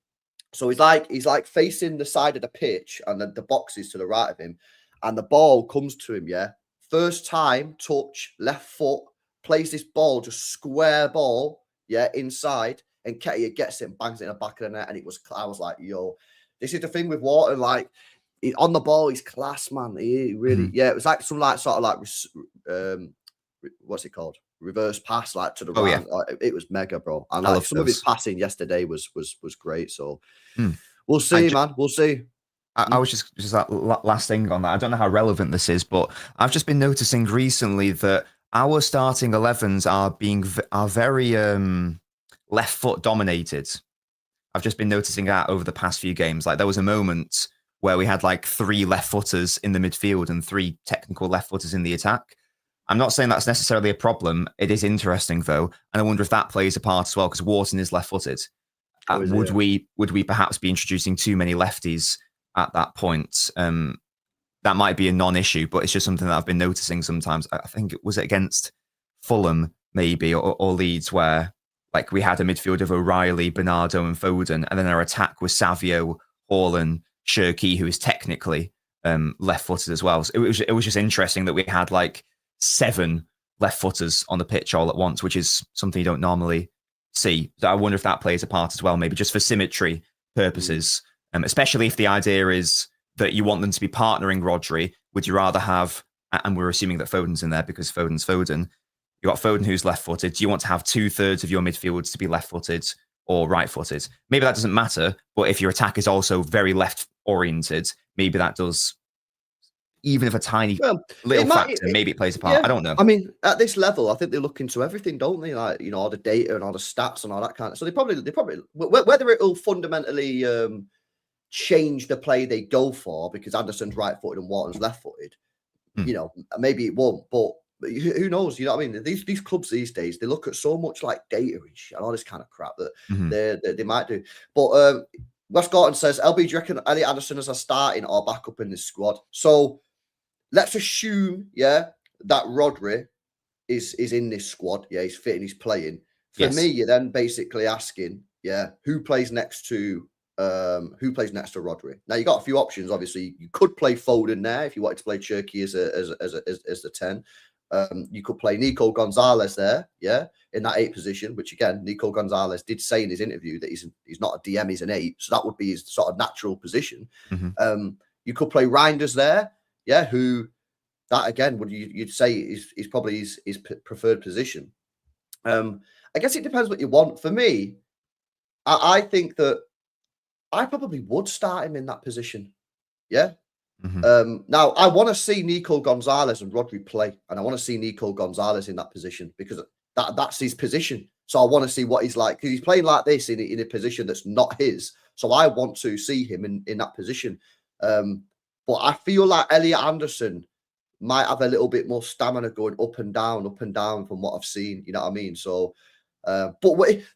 Speaker 2: So he's like facing the side of the pitch, and the box is to the right of him, and the ball comes to him. Yeah, first time touch, left foot, plays this ball, just square ball. Yeah, inside, and Ketia gets it and bangs it in the back of the net, and I was like, yo, this is the thing with Wharton, like. On the ball, he's class, man. He really, yeah. It was like some sort of what's it called? Reverse pass, like to the right.
Speaker 3: Yeah.
Speaker 2: Like, it was mega, bro. And like some of his passing yesterday was great. So we'll see, man. We'll see.
Speaker 3: I was just that last thing on that. I don't know how relevant this is, but I've just been noticing recently that our starting 11s are very left foot dominated. I've just been noticing that over the past few games. Like there was a moment where we had like 3 left footers in the midfield and 3 technical left footers in the attack. I'm not saying that's necessarily a problem. It is interesting though, and I wonder if that plays a part as well because Wharton is left footed. Would we perhaps be introducing too many lefties at that point? That might be a non-issue, but it's just something that I've been noticing sometimes. I think it was against Fulham maybe or Leeds where like we had a midfield of O'Reilly, Bernardo, and Foden, and then our attack was Savio, Haaland, Shirky, who is technically left-footed as well. So it was just interesting that we had like 7 left-footers on the pitch all at once, which is something you don't normally see. So I wonder if that plays a part as well, maybe just for symmetry purposes, especially if the idea is that you want them to be partnering Rodri. Would you rather have, and we're assuming that Foden's in there because Foden's Foden, you got Foden who's left-footed. Do you want to have 2/3 of your midfield to be left-footed or right-footed? Maybe that doesn't matter, but if your attack is also very left-oriented, maybe that does, even if a tiny little factor, maybe it plays a part. Yeah. I don't know.
Speaker 2: I mean, at this level, I think they look into everything, don't they? Like, you know, all the data and all the stats and all that kind of. So they probably whether it will fundamentally change the play they go for because Anderson's right-footed and Wharton's left-footed. You know, maybe it won't, but who knows? You know what I mean? These clubs these days, they look at so much like data and all this kind of crap that they might do. But Wes Gorton says, LB, do you reckon Elliot Anderson is a starting or backup in this squad? So let's assume, that Rodri is in this squad. Yeah, he's fit and he's playing. For me, you're then basically asking, who plays next to Rodri? Now you got a few options. Obviously, you could play Foden there if you wanted to play Cherky as the 10. You could play Nico Gonzalez there, in that 8 position, which again, Nico Gonzalez did say in his interview that he's not a DM, he's an 8. So that would be his sort of natural position. You could play Reinders there, who that again, you'd say is probably his preferred position. I guess it depends what you want. For me, I think that I probably would start him in that position. Now, I want to see Nico Gonzalez and Rodri play, and I want to see Nico Gonzalez in that position because that's his position. So I want to see what he's like because he's playing like this in a position that's not his. So I want to see him in that position. But I feel like Elliot Anderson might have a little bit more stamina going up and down from what I've seen. You know what I mean? So, but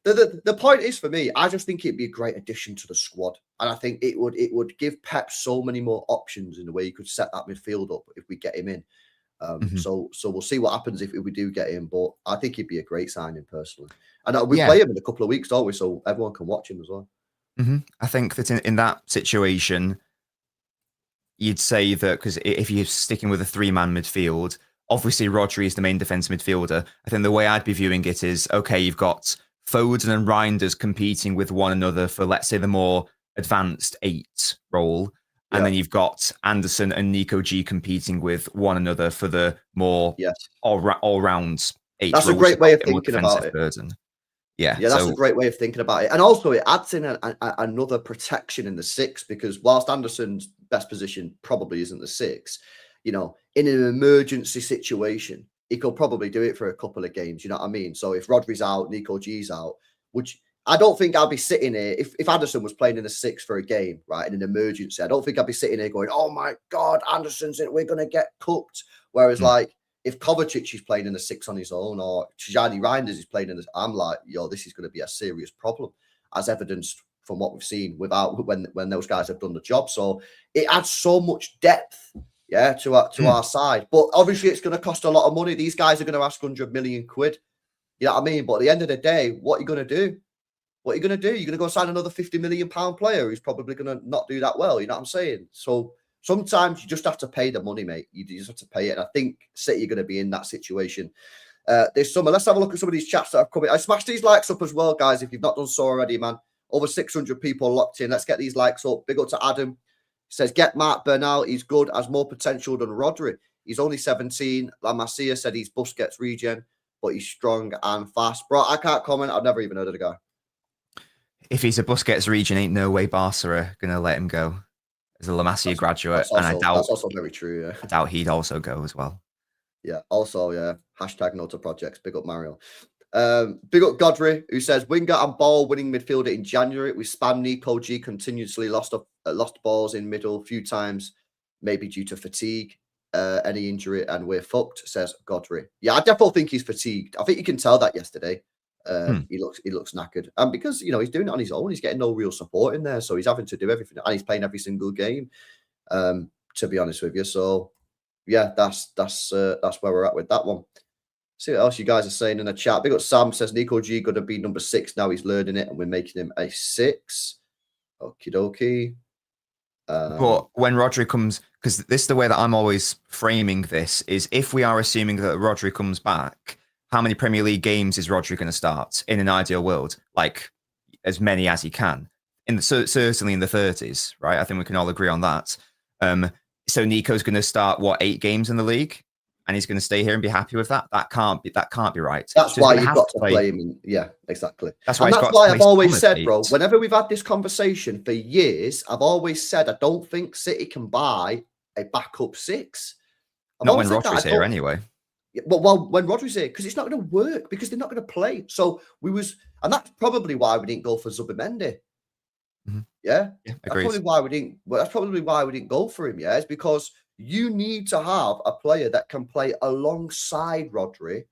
Speaker 2: the point is for me, I just think it'd be a great addition to the squad, and I think it would give Pep so many more options in the way you could set that midfield up if we get him in. So we'll see what happens if we do get him, but I think he'd be a great signing personally, and we play him in a couple of weeks, don't we? So everyone can watch him as well.
Speaker 3: I think that in that situation, you'd say that because if you're sticking with a 3-man midfield. Obviously, Rodri is the main defensive midfielder. I think the way I'd be viewing it is, okay, you've got Foden and Reinders competing with one another for, let's say, the more advanced 8 role. And then you've got Anderson and Nico G competing with one another for the more all-round 8
Speaker 2: That's a great way of thinking about it.
Speaker 3: Burden.
Speaker 2: That's a great way of thinking about it. And also, it adds in another protection in the 6 because whilst Anderson's best position probably isn't the 6, you know, in an emergency situation, he could probably do it for a couple of games. You know what I mean? So if Rodri's out, Nico G's out, which I don't think I'll be sitting here. If Anderson was playing in the 6 for a game, right, in an emergency, I don't think I'd be sitting here going, oh my God, Anderson's in, we're going to get cooked. Whereas like if Kovacic is playing in the 6 on his own or Tijani Reinders is playing in the, I'm like, this is going to be a serious problem as evidenced from what we've seen without when those guys have done the job. So it adds so much depth. To our side. But obviously it's going to cost a lot of money. These guys are going to ask 100 million quid. You know what I mean? But at the end of the day, what are you going to do? What are you going to do? You're going to go sign another £50 million player who's probably going to not do that well. You know what I'm saying? So sometimes you just have to pay the money, mate. You just have to pay it. And I think City are going to be in that situation this summer. Let's have a look at some of these chats that have come in. I smashed these likes up as well, guys. If you've not done so already, man. Over 600 people locked in. Let's get these likes up. Big up to Adam. He says, get Mark Bernal. He's good, has more potential than Rodri. He's only 17. La Masia said he's Busquets regen, but he's strong and fast. Bro, I can't comment. I've never even heard of the guy.
Speaker 3: If he's a Busquets regen, ain't no way Barca are going to let him go as a La Masia graduate.
Speaker 2: That's also very true, yeah.
Speaker 3: I doubt he'd also go as well.
Speaker 2: Yeah, also, yeah. Hashtag no to projects. Big up Mario. Big up Godfrey, who says winger and ball winning midfielder in January. We spam Nico G continuously lost balls in middle a few times, maybe due to fatigue, any injury, and we're fucked, says Godfrey. Yeah, I definitely think he's fatigued. I think you can tell that yesterday. He looks knackered. And because, you know, he's doing it on his own, he's getting no real support in there. So he's having to do everything. And he's playing every single game, to be honest with you. So yeah, that's where we're at with that one. See what else you guys are saying in the chat. Big up Sam says Nico G going to be number 6 now. He's learning it, and we're making him a 6. Okie dokie.
Speaker 3: But when Rodri comes, because this is the way that I'm always framing this, is if we are assuming that Rodri comes back, how many Premier League games is Rodri going to start in an ideal world? Like as many as he can. Certainly in the 30s, right? I think we can all agree on that. So Nico's going to start 8 games in the league, and he's going to stay here and be happy with that. That can't be right.
Speaker 2: That's why you've got to play him. Yeah, exactly.
Speaker 3: That's why
Speaker 2: I've always said, bro. Whenever we've had this conversation for years, I've always said I don't think City can buy a backup 6.
Speaker 3: Not when Rodri's here, anyway.
Speaker 2: Well, when Rodri's here, because it's not going to work, because they're not going to play. So and that's probably why we didn't go for Zubimendi.
Speaker 3: Mm-hmm.
Speaker 2: Yeah,
Speaker 3: agreed.
Speaker 2: That's probably why we didn't go for him. Yeah, it's because you need to have a player that can play alongside Rodri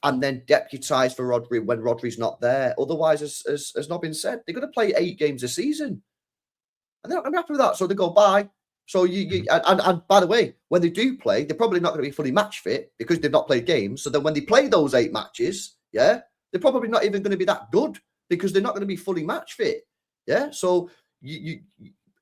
Speaker 2: and then deputise for Rodri when Rodri's not there. Otherwise, as Nobbins said, they're going to play 8 games a season, and they're not going to be happy with that. So they go bye. So and by the way, when they do play, they're probably not going to be fully match fit because they've not played games. So then when they play those 8 matches, yeah, they're probably not even going to be that good because they're not going to be fully match fit. Yeah, so and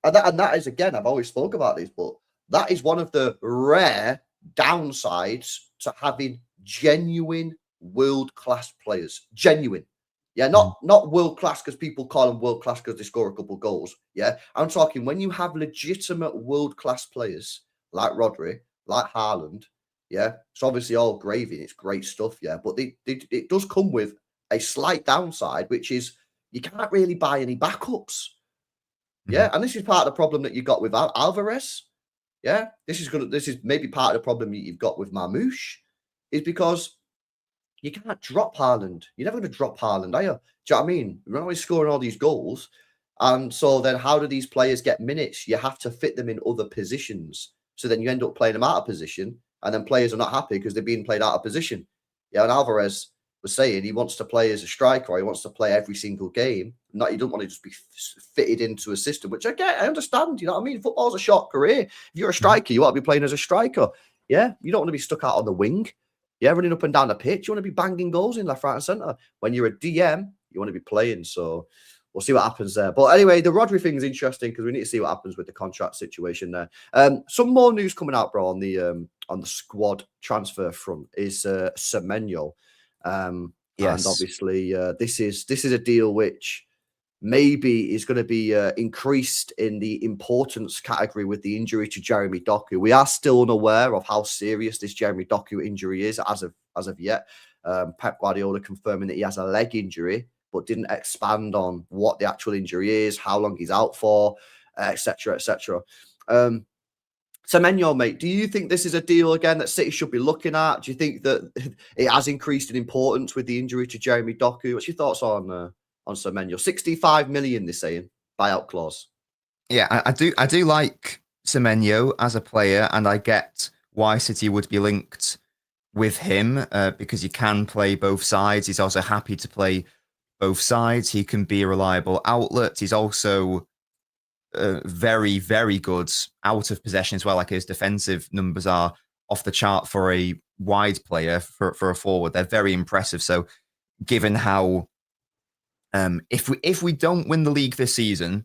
Speaker 2: that is, again, I've always spoke about this, but that is one of the rare downsides to having genuine world-class players. Genuine. Yeah, not world-class because people call them world-class because they score a couple goals. Yeah, I'm talking when you have legitimate world-class players like Rodri, like Haaland. Yeah, it's obviously all gravy. It's great stuff. Yeah, but it does come with a slight downside, which is you can't really buy any backups. Yeah, and this is part of the problem that you got with Alvarez. Yeah, this is maybe part of the problem you've got with Marmoush, is because you can't drop Haaland. You're never going to drop Haaland, are you? Do you know what I mean? We're always scoring all these goals. And so then how do these players get minutes? You have to fit them in other positions. So then you end up playing them out of position, and then players are not happy because they're being played out of position. Yeah, and Alvarez was saying he wants to play as a striker, or he wants to play every single game. He doesn't want to just be fitted into a system, which I understand. You know what I mean? Football's a short career. If you're a striker, you want to be playing as a striker. Yeah, you don't want to be stuck out on the wing. Yeah, running up and down the pitch. You want to be banging goals in left, right, and centre. When you're a DM, you want to be playing. So we'll see what happens there. But anyway, the Rodri thing is interesting because we need to see what happens with the contract situation there. Some more news coming out, bro, on the squad transfer front is Semenyo.
Speaker 3: Yes.
Speaker 2: And obviously, this is a deal which maybe is going to be increased in the importance category with the injury to Jeremy Doku. We are still unaware of how serious this Jeremy Doku injury is as of yet. Pep Guardiola confirming that he has a leg injury, but didn't expand on what the actual injury is, how long he's out for, etc., etc. Semenyo, mate, do you think this is a deal again that City should be looking at? Do you think that it has increased in importance with the injury to Jeremy Doku? What's your thoughts on Semenyo? 65 million, they're saying, buyout clause.
Speaker 3: Yeah, I do like Semenyo as a player, and I get why City would be linked with him because he can play both sides. He's also happy to play both sides. He can be a reliable outlet. He's also very, very good out of possession as well. Like his defensive numbers are off the chart for a wide player, for a forward. They're very impressive. So given how If we don't win the league this season,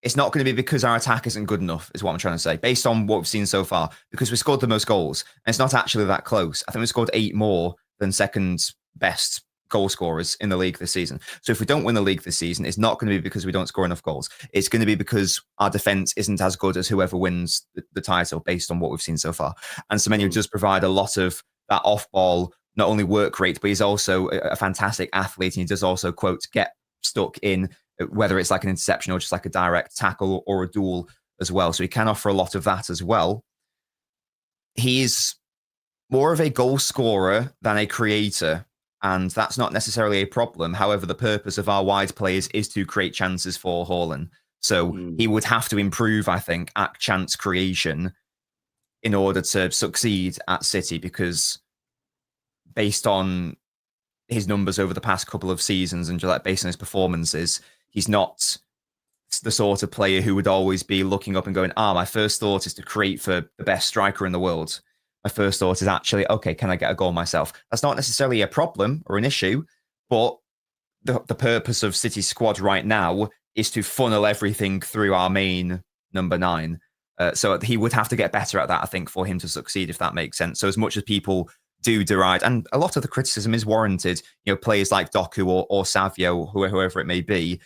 Speaker 3: it's not going to be because our attack isn't good enough, is what I'm trying to say, based on what we've seen so far, because we scored the most goals. And it's not actually that close. I think we scored 8 more than second best goal scorers in the league this season. So if we don't win the league this season, it's not going to be because we don't score enough goals. It's going to be because our defense isn't as good as whoever wins the title based on what we've seen so far. And Semenyo does provide a lot of that off-ball, not only work rate, but he's also a fantastic athlete. And he does also, quote, get stuck in, whether it's like an interception or just like a direct tackle or a duel as well. So he can offer a lot of that as well. He's more of a goal scorer than a creator, and that's not necessarily a problem. However, the purpose of our wide players is to create chances for Haaland. So he would have to improve, I think, at chance creation in order to succeed at City, because based on his numbers over the past couple of seasons and based on his performances, he's not the sort of player who would always be looking up and going, my first thought is to create for the best striker in the world. My first thought is actually, okay, can I get a goal myself? That's not necessarily a problem or an issue, but the purpose of City's squad right now is to funnel everything through our main number 9. So he would have to get better at that, I think, for him to succeed, if that makes sense. So as much as people do deride, and a lot of the criticism is warranted, players like Doku or Savio, whoever it may be,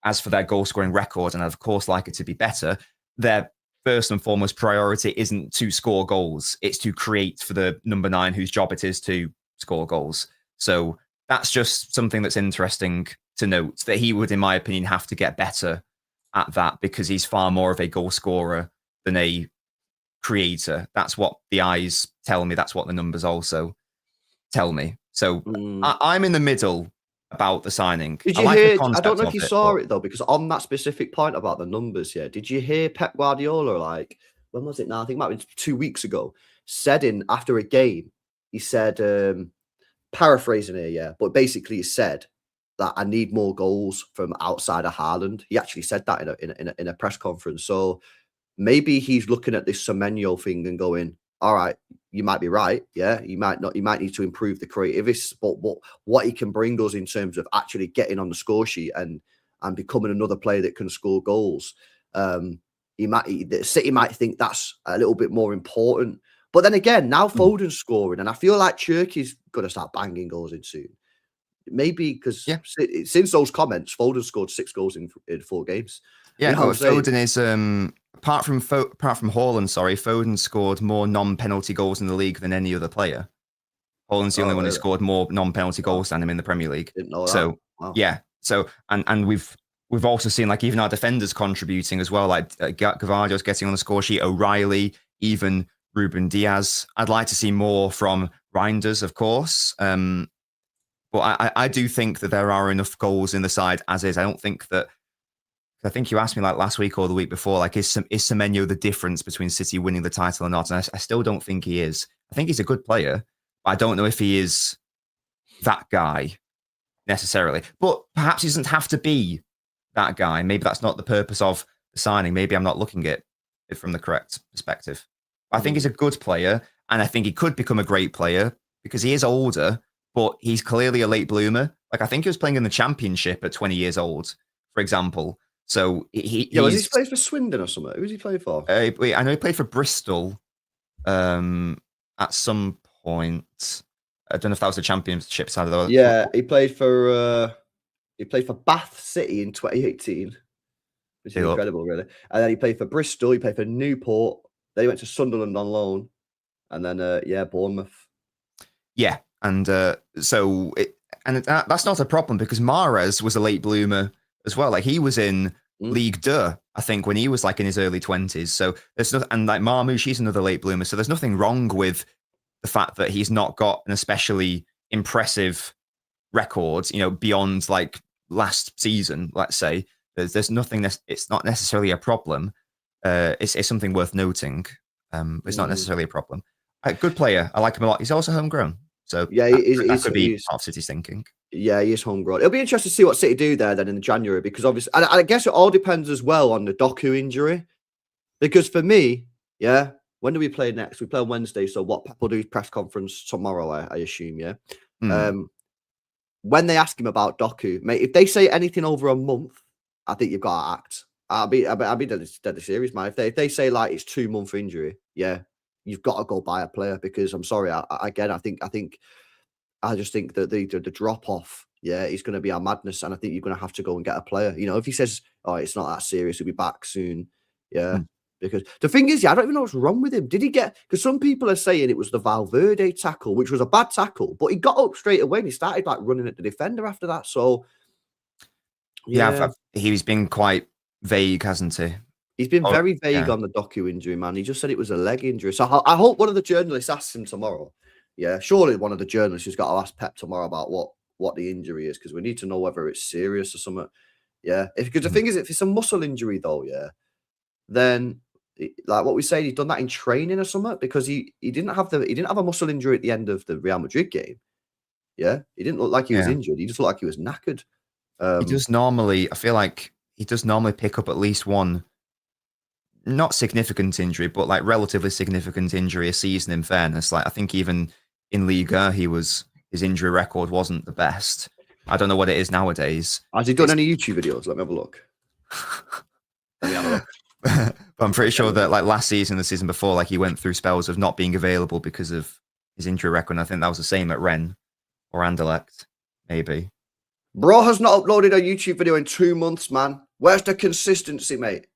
Speaker 3: as for their goal scoring record, and of course like it to be better, their first and foremost priority isn't to score goals. It's to create for the number 9 whose job it is to score goals. So that's just something that's interesting to note, that he would, in my opinion, have to get better at that, because he's far more of a goal scorer than a creator. That's what the eyes tell me. That's what the numbers also tell me. So I'm in the middle about the signing.
Speaker 2: Did you hear? I don't know if you saw it though, because on that specific point about the numbers, did you hear Pep Guardiola, like, when was it now? I think it might have been 2 weeks ago, said after a game, he said, paraphrasing here, but basically he said that I need more goals from outside of Haaland. He actually said that in a press conference. So maybe he's looking at this Semenyo thing and going, all right, you might be right. Yeah, you might need to improve the creativeness, but what he can bring us in terms of actually getting on the score sheet and becoming another player that can score goals. City might think that's a little bit more important. But then again, now Foden's scoring, and I feel like Cherky's going to start banging goals in soon. Maybe because since those comments, Foden scored 6 goals in 4 games.
Speaker 3: Yeah, Foden is apart from Haaland, Foden scored more non-penalty goals in the league than any other player. Haaland's the only one who scored more non-penalty goals than him in the Premier League.
Speaker 2: Didn't know that.
Speaker 3: So
Speaker 2: wow.
Speaker 3: So we've also seen, like, even our defenders contributing as well, like Gavardio's getting on the score sheet, O'Reilly, even Ruben Diaz. I'd like to see more from Reinders, of course. But I do think that there are enough goals in the side as is. I don't think that. I think you asked me like last week or the week before, like, is Semenyo the difference between City winning the title or not? And I still don't think he is. I think he's a good player, but I don't know if he is that guy necessarily. But perhaps he doesn't have to be that guy. Maybe that's not the purpose of the signing. Maybe I'm not looking at it from the correct perspective. I think he's a good player, and I think he could become a great player because he is older, but he's clearly a late bloomer. Like, I think he was playing in the Championship at 20 years old, for example. So
Speaker 2: was he playing for Swindon or something? Who was he playing for?
Speaker 3: I know he played for Bristol at some point. I don't know if that was the Championship side of the.
Speaker 2: Yeah, he played for Bath City in 2018, which is incredible, really. And then he played for Bristol. He played for Newport. Then he went to Sunderland on loan, and then Bournemouth.
Speaker 3: Yeah, and that's not a problem because Mahrez was a late bloomer as well. Like, he was in Ligue 2, I think, when he was like in his early 20s. So there's nothing, and like Marmoush, he's another late bloomer. So there's nothing wrong with the fact that he's not got an especially impressive record, beyond like last season, let's say. There's nothing, it's not necessarily a problem. It's something worth noting. It's not necessarily a problem. Good player. I like him a lot. He's also homegrown. So
Speaker 2: yeah,
Speaker 3: that could be part of City's thinking.
Speaker 2: Yeah, he is homegrown. It'll be interesting to see what City do there then in January, because obviously, and I guess it all depends as well on the Doku injury. Because for me, when do we play next? We play on Wednesday. So what Pep will do press conference tomorrow, I assume, when they ask him about Doku, mate, if they say anything over a month, I think you've got to act. I'll be dead serious, man. If they say like it's 2 month injury, yeah, you've got to go buy a player because I'm sorry. I just think that the drop off, yeah, is going to be our madness, and I think you're going to have to go and get a player. You know, if he says, "Oh, it's not that serious, he'll be back soon," yeah.
Speaker 3: Hmm.
Speaker 2: Because the thing is, yeah, I don't even know what's wrong with him. Did he get? Because some people are saying it was the Valverde tackle, which was a bad tackle, but he got up straight away and he started like running at the defender after that. So
Speaker 3: Yeah, he's been quite vague, hasn't he?
Speaker 2: he's been
Speaker 3: Oh,
Speaker 2: very vague
Speaker 3: yeah.
Speaker 2: on the Doku injury, man. He just said it was a leg injury. So I hope one of the journalists asks him tomorrow. Yeah, surely one of the journalists has got to ask Pep tomorrow about what the injury is, because we need to know whether it's serious or something. Yeah, because the thing is, if it's a muscle injury though, yeah, then like what we say, he's done that in training or something, because he didn't have a muscle injury at the end of the Real Madrid game. Yeah, he didn't look like he was
Speaker 3: Yeah.
Speaker 2: injured. He just looked like he was knackered.
Speaker 3: He does normally, I feel like he does normally pick up at least one, not significant injury, but like relatively significant injury a season, in fairness. Like I think even in Liga, his injury record wasn't the best. I don't know what it is nowadays.
Speaker 2: Has he done any YouTube videos? Let me have a look. Let me have a look.
Speaker 3: But I'm pretty sure that like last season, the season before, like he went through spells of not being available because of his injury record. And I think that was the same at Rennes or Anderlecht, maybe.
Speaker 2: Bro has not uploaded a YouTube video in 2 months, man. Where's the consistency, mate?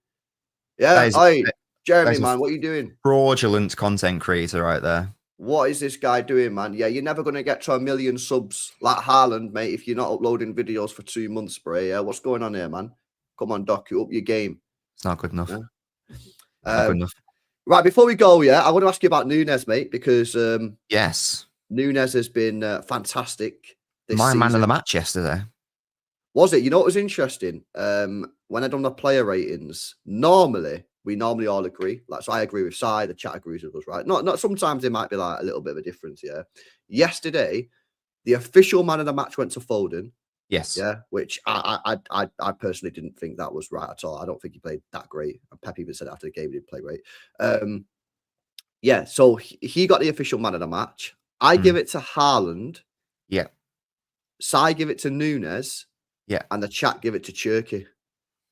Speaker 2: Yeah, hey, Jeremy, man, what are you doing?
Speaker 3: Fraudulent content creator right there.
Speaker 2: What is this guy doing, man? Yeah, you're never going to get to 1 million subs like Haaland, mate, if you're not uploading videos for 2 months, bro. Yeah, what's going on here, man? Come on, Doku, up your game.
Speaker 3: It's not good enough.
Speaker 2: Yeah.
Speaker 3: Not good enough.
Speaker 2: Right, before we go, yeah, I want to ask you about Nunes, mate, because
Speaker 3: Yes,
Speaker 2: Nunes has been fantastic this
Speaker 3: my
Speaker 2: season.
Speaker 3: man of the match yesterday.
Speaker 2: Was it? You know what was interesting? When I done the player ratings, we normally all agree. Like, so I agree with Si, the chat agrees with us, right? Not sometimes there might be like a little bit of a difference, yeah. Yesterday, the official man of the match went to Foden.
Speaker 3: Yes.
Speaker 2: Yeah, which I personally didn't think that was right at all. I don't think he played that great. And Pep even said after the game he didn't play great. Yeah, so he got the official man of the match. I give it to Haaland.
Speaker 3: Yeah.
Speaker 2: Si give it to Nunes.
Speaker 3: Yeah.
Speaker 2: And the chat give it to Turkey.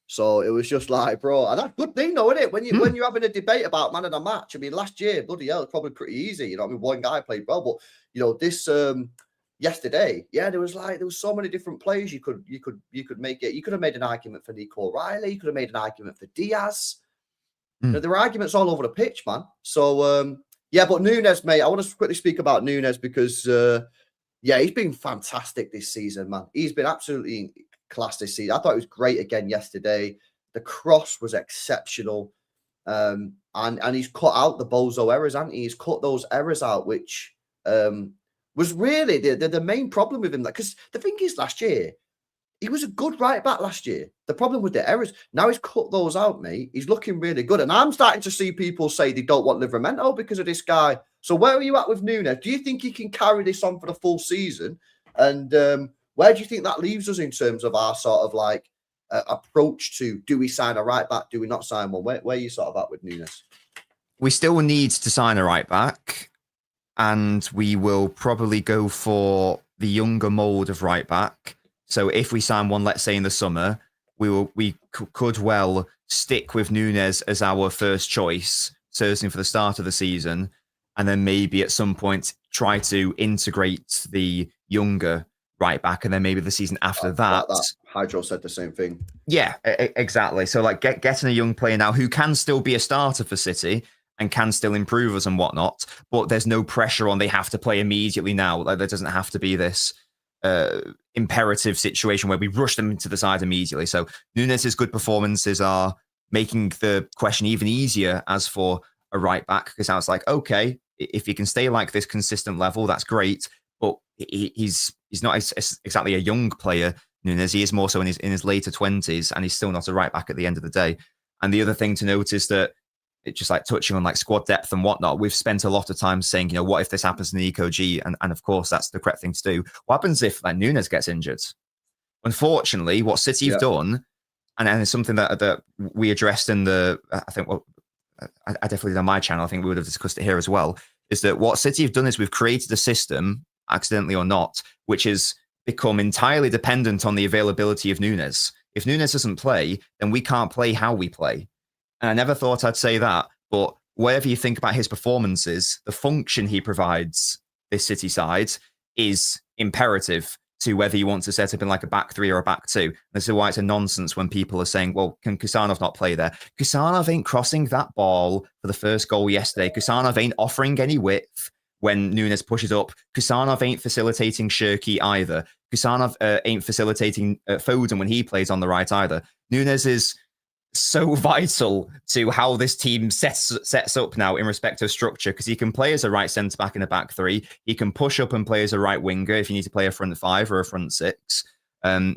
Speaker 2: So it was just like, bro, and that's a good thing, though, isn't it? When you're having a debate about man of the match. I mean, last year, bloody hell, it's probably pretty easy. You know, I mean, one guy played well, but you know, this yesterday, yeah, there was so many different players you could make it. You could have made an argument for Nico O'Reilly. You could have made an argument for Diaz. You know, there were arguments all over the pitch, man. So yeah, but Nunes, mate, I want to quickly speak about Nunes because yeah, he's been fantastic this season, man. He's been absolutely class this season. I thought it was great again yesterday. The cross was exceptional. And he's cut out the bozo errors, hasn't he? He's cut those errors out, which was really the main problem with him. Because the thing is, last year, he was a good right back last year. The problem with the errors, now he's cut those out, mate. He's looking really good. And I'm starting to see people say they don't want Livramento because of this guy. So where are you at with Nunes? Do you think he can carry this on for the full season? And where do you think that leaves us in terms of our sort of like approach to, do we sign a right back? Do we not sign one? Where are you sort of at with Nunes?
Speaker 3: We still need to sign a right back, and we will probably go for the younger mold of right back. So if we sign one, let's say in the summer, we could well stick with Nunes as our first choice, certainly for the start of the season, and then maybe at some point try to integrate the younger right back, and then maybe the season after that.
Speaker 2: Hydro said the same thing.
Speaker 3: Yeah, exactly. So like getting a young player now who can still be a starter for City and can still improve us and whatnot, but there's no pressure on they have to play immediately now. Like there doesn't have to be this imperative situation where we rush them into the side immediately. So Nunes' good performances are making the question even easier as for a right back, because now it's like, okay, if he can stay like this consistent level, that's great. But he's not exactly a young player, Nunes. He is more so in his later 20s, and he's still not a right back at the end of the day. And the other thing to note is that it's just like touching on like squad depth and whatnot. We've spent a lot of time saying, you know, what if this happens to Nico G? And of course, that's the correct thing to do. What happens if like Nunes gets injured? Unfortunately, what City have done, and it's something that we addressed in the, I think, well, I definitely did on my channel, I think we would have discussed it here as well, is that what City have done is we've created a system, accidentally or not, which is become entirely dependent on the availability of Nunes. If Nunes doesn't play, then we can't play how we play. And I never thought I'd say that, but whatever you think about his performances, the function he provides this City side is imperative to whether you want to set up in like a back three or a back two. This is why it's a nonsense when people are saying, well, can Kusanov not play there? Kusanov ain't crossing that ball for the first goal yesterday. Kusanov ain't offering any width when Nunes pushes up. Kusanov ain't facilitating Shirky either. Kusanov ain't facilitating Foden when he plays on the right either. Nunes is so vital to how this team sets up now in respect of structure, because he can play as a right centre back in a back three. He can push up and play as a right winger if you need to play a front five or a front six.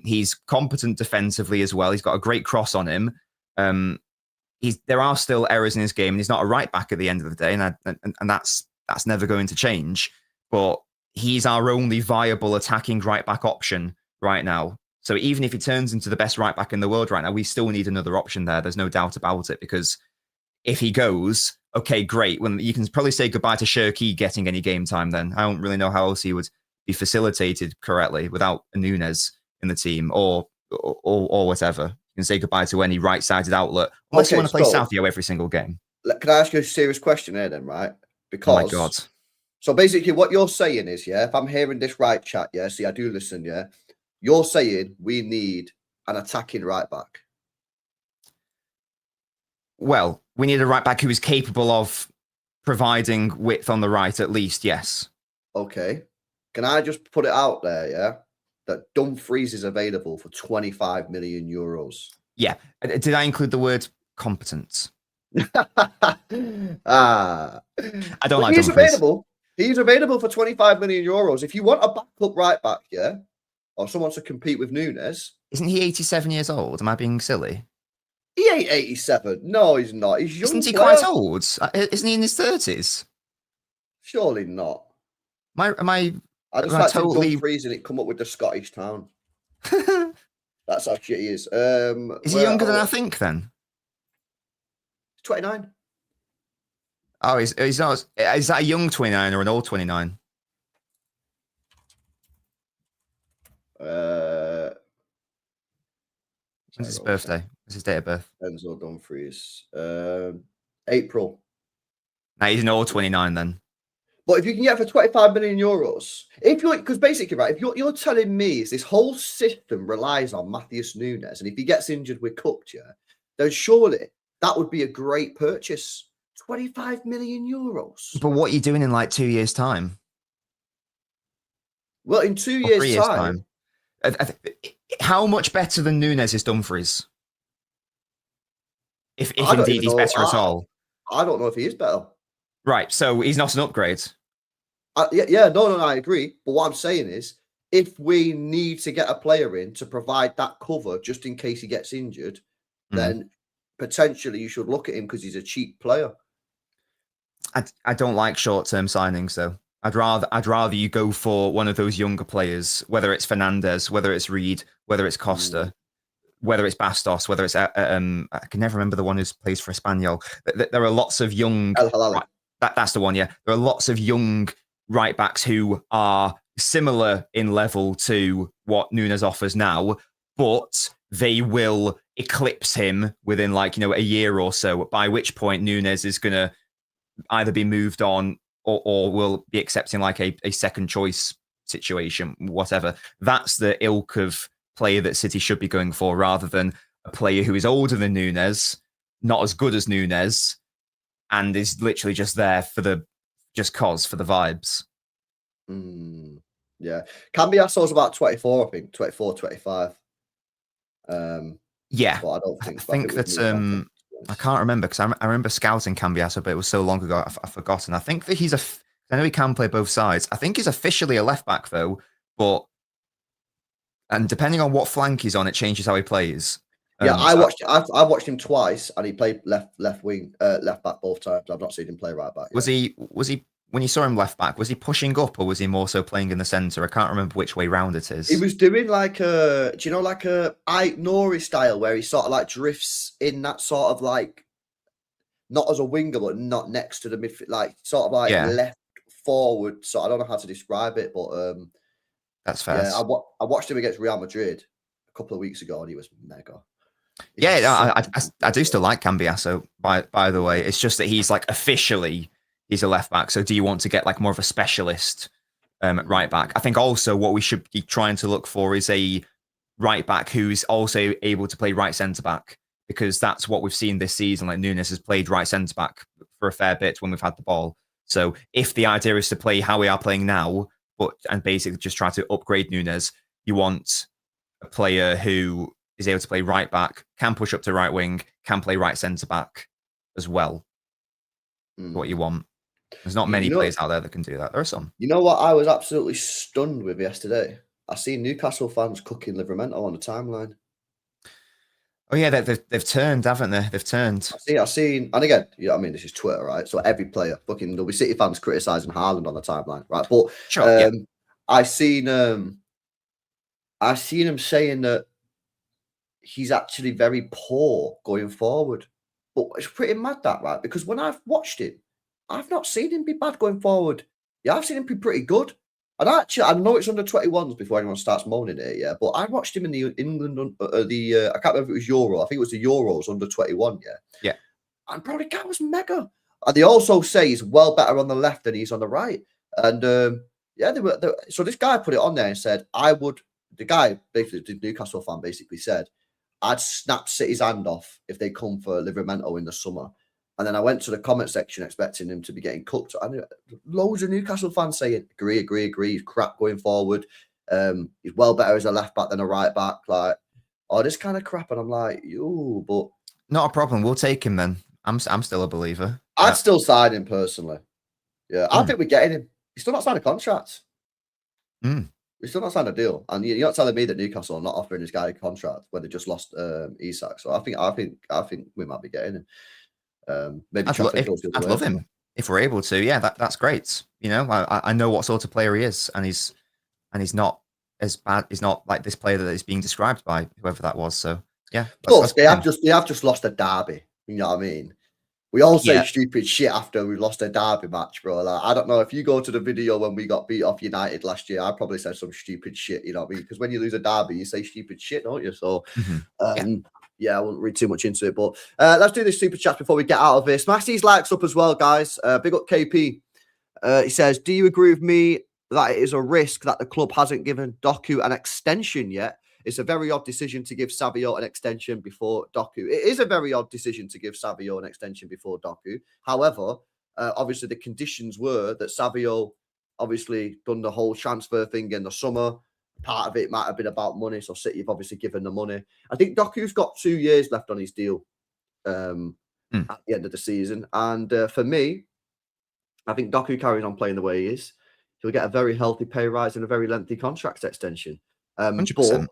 Speaker 3: He's competent defensively as well. He's got a great cross on him. There are still errors in his game, and he's not a right back at the end of the day, and that's never going to change. But he's our only viable attacking right back option right now. So even if he turns into the best right back in the world right now, we still need another option there. There's no doubt about it, because if he goes, okay, great. When you can probably say goodbye to Shirky getting any game time then. I don't really know how else he would be facilitated correctly without a Nunes in the team or whatever. You can say goodbye to any right-sided outlet, unless you want to play Savio every single game.
Speaker 2: Can I ask you a serious question here then, right? Because,
Speaker 3: oh my God.
Speaker 2: So basically what you're saying is, yeah, if I'm hearing this right, chat, yeah, see, I do listen, yeah, you're saying we need an attacking right back.
Speaker 3: Well, we need a right back who is capable of providing width on the right, at least, yes.
Speaker 2: Okay. Can I just put it out there, yeah, that Dumfries is available for 25 million euros?
Speaker 3: Yeah. Did I include the word competence?
Speaker 2: I
Speaker 3: don't like
Speaker 2: he's
Speaker 3: Dumfries.
Speaker 2: available. He's available for 25 million euros. If you want a backup right back, yeah, or someone to compete with Nunes.
Speaker 3: Isn't he 87 years old? Am I being silly?
Speaker 2: He ain't 87. No, he's not. He's young.
Speaker 3: Isn't he quite old? Isn't he in his 30s?
Speaker 2: Surely not.
Speaker 3: I
Speaker 2: just like totally Dumfries and it come up with the Scottish town. That's how shit he is.
Speaker 3: Is he younger than I think then?
Speaker 2: 29.
Speaker 3: Oh, he's not. Is that a young 29 or an old 29? When's his birthday? What's his date of birth?
Speaker 2: Enzo Dumfries. April.
Speaker 3: Now he's an old 29 then.
Speaker 2: But if you can get for 25 million euros, if you're, because basically, right, if you're telling me is this whole system relies on Matheus Nunes, and if he gets injured, we're cooked, yeah, then surely that would be a great purchase. 25 million euros.
Speaker 3: But what are you doing in like 2 years' time?
Speaker 2: Well, in 2 years' time.
Speaker 3: How much better than Nunes is Dumfries? If indeed he's better at all.
Speaker 2: I don't know if he is better.
Speaker 3: Right, so he's not an upgrade.
Speaker 2: No, I agree. But what I'm saying is, if we need to get a player in to provide that cover just in case he gets injured, then potentially you should look at him because he's a cheap player.
Speaker 3: I don't like short-term signings though. I'd rather you go for one of those younger players, whether it's Fernandes, whether it's Reed, whether it's Costa, whether it's Bastos, whether it's I can never remember the one who plays for Espanyol. There are lots of young. That's the one. Yeah, there are lots of young right backs who are similar in level to what Nunes offers now, but they will eclipse him within a year or so. By which point Nunes is going to either be moved on or will be accepting like a second choice situation, whatever. That's the ilk of player that City should be going for, rather than a player who is older than Nunes, not as good as Nunes, and is literally just there for the vibes.
Speaker 2: Yeah. Cambiaso's about 24, I think. 24, 25.
Speaker 3: Yeah.
Speaker 2: But I don't think.
Speaker 3: I think that I can't remember because I remember scouting Cambiaso, but it was so long ago I've forgotten. I think that I know he can play both sides. I think he's officially a left back though, and depending on what flank he's on, it changes how he plays.
Speaker 2: Yeah, I've watched him twice, and he played left wing, left back both times. I've not seen him play right back.
Speaker 3: Was he when you saw him left back? Was he pushing up, or was he more so playing in the centre? I can't remember which way round it is.
Speaker 2: He was doing like a Ait Nori style, where he sort of like drifts in that sort of like, not as a winger, but not next to the midfield, like sort of like left forward. So I don't know how to describe it, but
Speaker 3: That's fair.
Speaker 2: Yeah, I watched him against Real Madrid a couple of weeks ago, and he was mega.
Speaker 3: I do still like Cambiasso. By the way, it's just that he's like officially he's a left back. So do you want to get like more of a specialist right back? I think also what we should be trying to look for is a right back who's also able to play right centre back, because that's what we've seen this season. Like Nunes has played right centre back for a fair bit when we've had the ball. So if the idea is to play how we are playing now, and basically just try to upgrade Nunes, you want a player who is able to play right back, can push up to right wing, can play right centre back as well. What you want. There's not many players out there that can do that. There are some.
Speaker 2: You know what I was absolutely stunned with yesterday? I seen Newcastle fans cooking Livramento on the timeline.
Speaker 3: Oh yeah, they've turned, haven't they? They've turned.
Speaker 2: I've seen, and again, you know what I mean, this is Twitter, right? So every player, there'll be City fans criticising Haaland on the timeline, right? But
Speaker 3: sure,
Speaker 2: I seen him saying that he's actually very poor going forward. But it's pretty mad that, right? Because when I've watched him, I've not seen him be bad going forward. Yeah, I've seen him be pretty good. And actually, I know it's under 21s before anyone starts moaning it, yeah. But I watched him in the England, I can't remember if it was Euro. I think it was the Euros under 21, yeah.
Speaker 3: Yeah.
Speaker 2: And bro, the guy was mega. And they also say he's well better on the left than he's on the right. And so this guy put it on there and said, the guy, basically, the Newcastle fan basically said, I'd snap City's hand off if they come for Livramento in the summer. And then I went to the comment section expecting him to be getting cooked. And loads of Newcastle fans saying, agree. He's crap going forward. He's well better as a left back than a right back. Like, this kind of crap. And I'm like, but
Speaker 3: not a problem. We'll take him then. I'm still a believer.
Speaker 2: I'd still sign him personally. Yeah, I think we're getting him. He's still not signed a contract. He's still not signed a deal. And you're not telling me that Newcastle are not offering this guy a contract when they just lost Isak. So I think we might be getting him. Maybe
Speaker 3: I'd love him if we're able to. Yeah, that's great. You know, I know what sort of player he is, and he's not as bad. He's not like this player that is being described by whoever that was. So yeah,
Speaker 2: plus they have just lost a derby. You know what I mean? We all say stupid shit after we lost a derby match, bro. Like, I don't know if you go to the video when we got beat off United last year. I probably said some stupid shit. You know what I mean? Because when you lose a derby, you say stupid shit, don't you? So, yeah, I won't read too much into it, but let's do this super chat before we get out of here. Smash these likes up as well, guys. Big up KP. He says, do you agree with me that it is a risk that the club hasn't given Doku an extension yet? It's a very odd decision to give Savio an extension before Doku. It is a very odd decision to give Savio an extension before Doku. However, obviously the conditions were that Savio obviously done the whole transfer thing in the summer. Part of it might have been about money, so City have obviously given the money. I think Doku's got 2 years left on his deal at the end of the season. And for me, I think Doku carrying on playing the way he is, he'll get a very healthy pay rise and a very lengthy contract extension.
Speaker 3: 100%.
Speaker 2: But,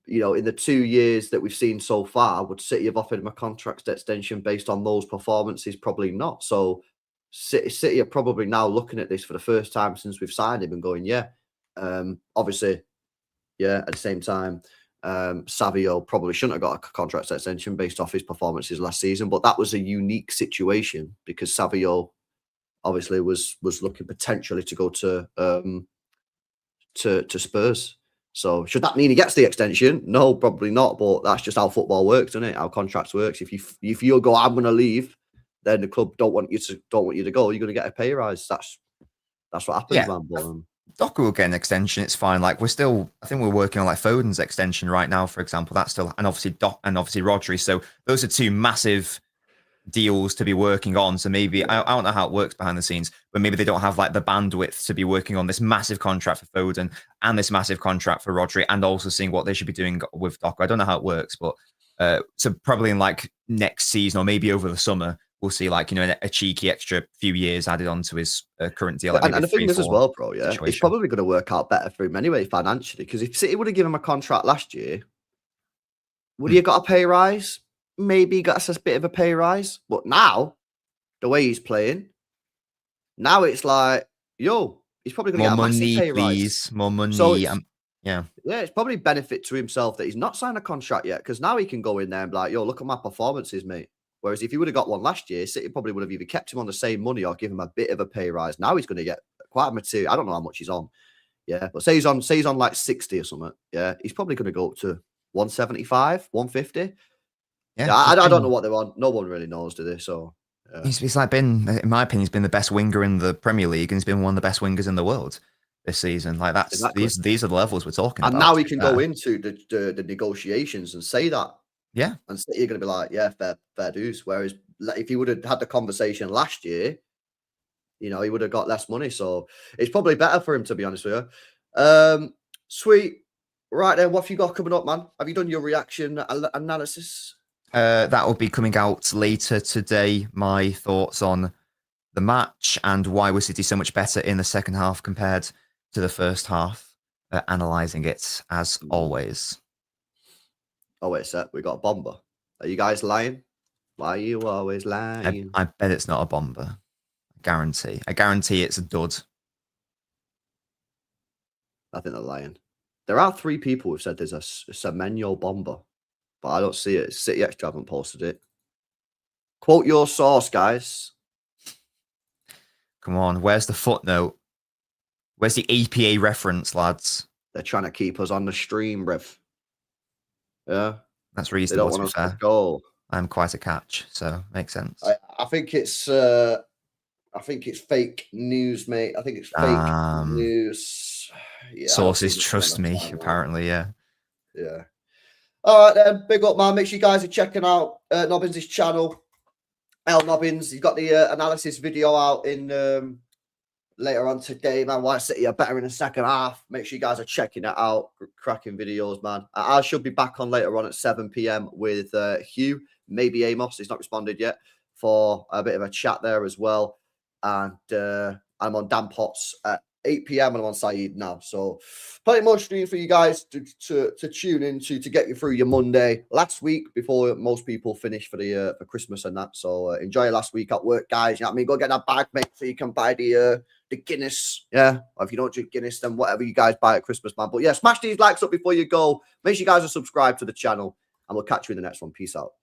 Speaker 2: you know, in the 2 years that we've seen so far, would City have offered him a contract extension based on those performances? Probably not. So City are probably now looking at this for the first time since we've signed him and going, obviously, at the same time, Savio probably shouldn't have got a contract extension based off his performances last season, but that was a unique situation because Savio obviously was looking potentially to go to Spurs. So should that mean he gets the extension? No, probably not, but that's just how football works, isn't it? How contracts works. If you go, I'm going to leave, then the club don't want you to go, you're going to get a pay rise. That's what happens, man. But,
Speaker 3: Doku will get an extension. It's fine. Like I think we're working on like Foden's extension right now, for example. That's still, and obviously Rodri. So those are two massive deals to be working on. So maybe I don't know how it works behind the scenes, but maybe they don't have like the bandwidth to be working on this massive contract for Foden and this massive contract for Rodri, and also seeing what they should be doing with Doku. I don't know how it works, but so probably in like next season or maybe over the summer, we'll see like, you know, a cheeky extra few years added on to his current deal. Like
Speaker 2: and the thing is as well, bro, it's probably going to work out better for him anyway financially, because if City would have given him a contract last year, would he have got a pay rise? Maybe he got a bit of a pay rise. But now, the way he's playing, now it's like, he's probably going to get a massive pay rise.
Speaker 3: More money.
Speaker 2: So it's probably benefit to himself that he's not signed a contract yet, because now he can go in there and be like, look at my performances, mate. Whereas if he would have got one last year, City probably would have either kept him on the same money or give him a bit of a pay rise. Now he's going to get quite a material. I don't know how much he's on. Yeah, but say he's on like 60 or something. Yeah, he's probably going to go up to 175, 150. Yeah, I don't know what they're on. No one really knows, do they? So
Speaker 3: he's like been, in my opinion, he's been the best winger in the Premier League, and he's been one of the best wingers in the world this season. Like that's
Speaker 2: exactly.
Speaker 3: these are the levels we're talking about.
Speaker 2: And now he can go into the negotiations and say that.
Speaker 3: Yeah,
Speaker 2: and say, you're going to be like, yeah, fair dues. Whereas if he would have had the conversation last year, you know, he would have got less money. So it's probably better for him, to be honest with you. Sweet. Right then, what have you got coming up, man? Have you done your reaction analysis?
Speaker 3: that will be coming out later today. My thoughts on the match and why was City so much better in the second half compared to the first half. Analysing it as always.
Speaker 2: Oh, wait a sec. We got a bomber. Are you guys lying? Why are you always lying?
Speaker 3: I bet it's not a bomber. I guarantee it's a dud.
Speaker 2: I think they're lying. There are 3 people who've said there's a Semenyo bomber, but I don't see it. City Extra haven't posted it. Quote your source, guys.
Speaker 3: Come on, where's the footnote? Where's the APA reference, lads?
Speaker 2: They're trying to keep us on the stream, Rev. Yeah.
Speaker 3: That's reasonable, to be fair.
Speaker 2: Go.
Speaker 3: I'm quite a catch, so makes sense.
Speaker 2: I think it's fake news, mate. I think it's fake news. Yeah,
Speaker 3: sources trust me, apparently, yeah.
Speaker 2: Yeah. All right, then. Big up, man. Make sure you guys are checking out Nobbins' channel. Nobbins. He's got the analysis video out in later on today, man. Why City are better in the second half. Make sure you guys are checking it out. Cracking videos, man. I should be back on later on at 7 p.m. with Hugh, maybe Amos. He's not responded yet, for a bit of a chat there as well. And I'm on Dan Potts at 8 p.m. and I'm on Saeed now. So plenty more stream for you guys to tune into to get you through your Monday last week before most people finish for the for Christmas and that. So enjoy your last week at work, guys. You know what I mean? Go get that bag, mate, so you can buy the Guinness. Yeah. Or if you don't drink Guinness, then whatever you guys buy at Christmas, man. But yeah, smash these likes up before you go. Make sure you guys are subscribed to the channel and we'll catch you in the next one. Peace out.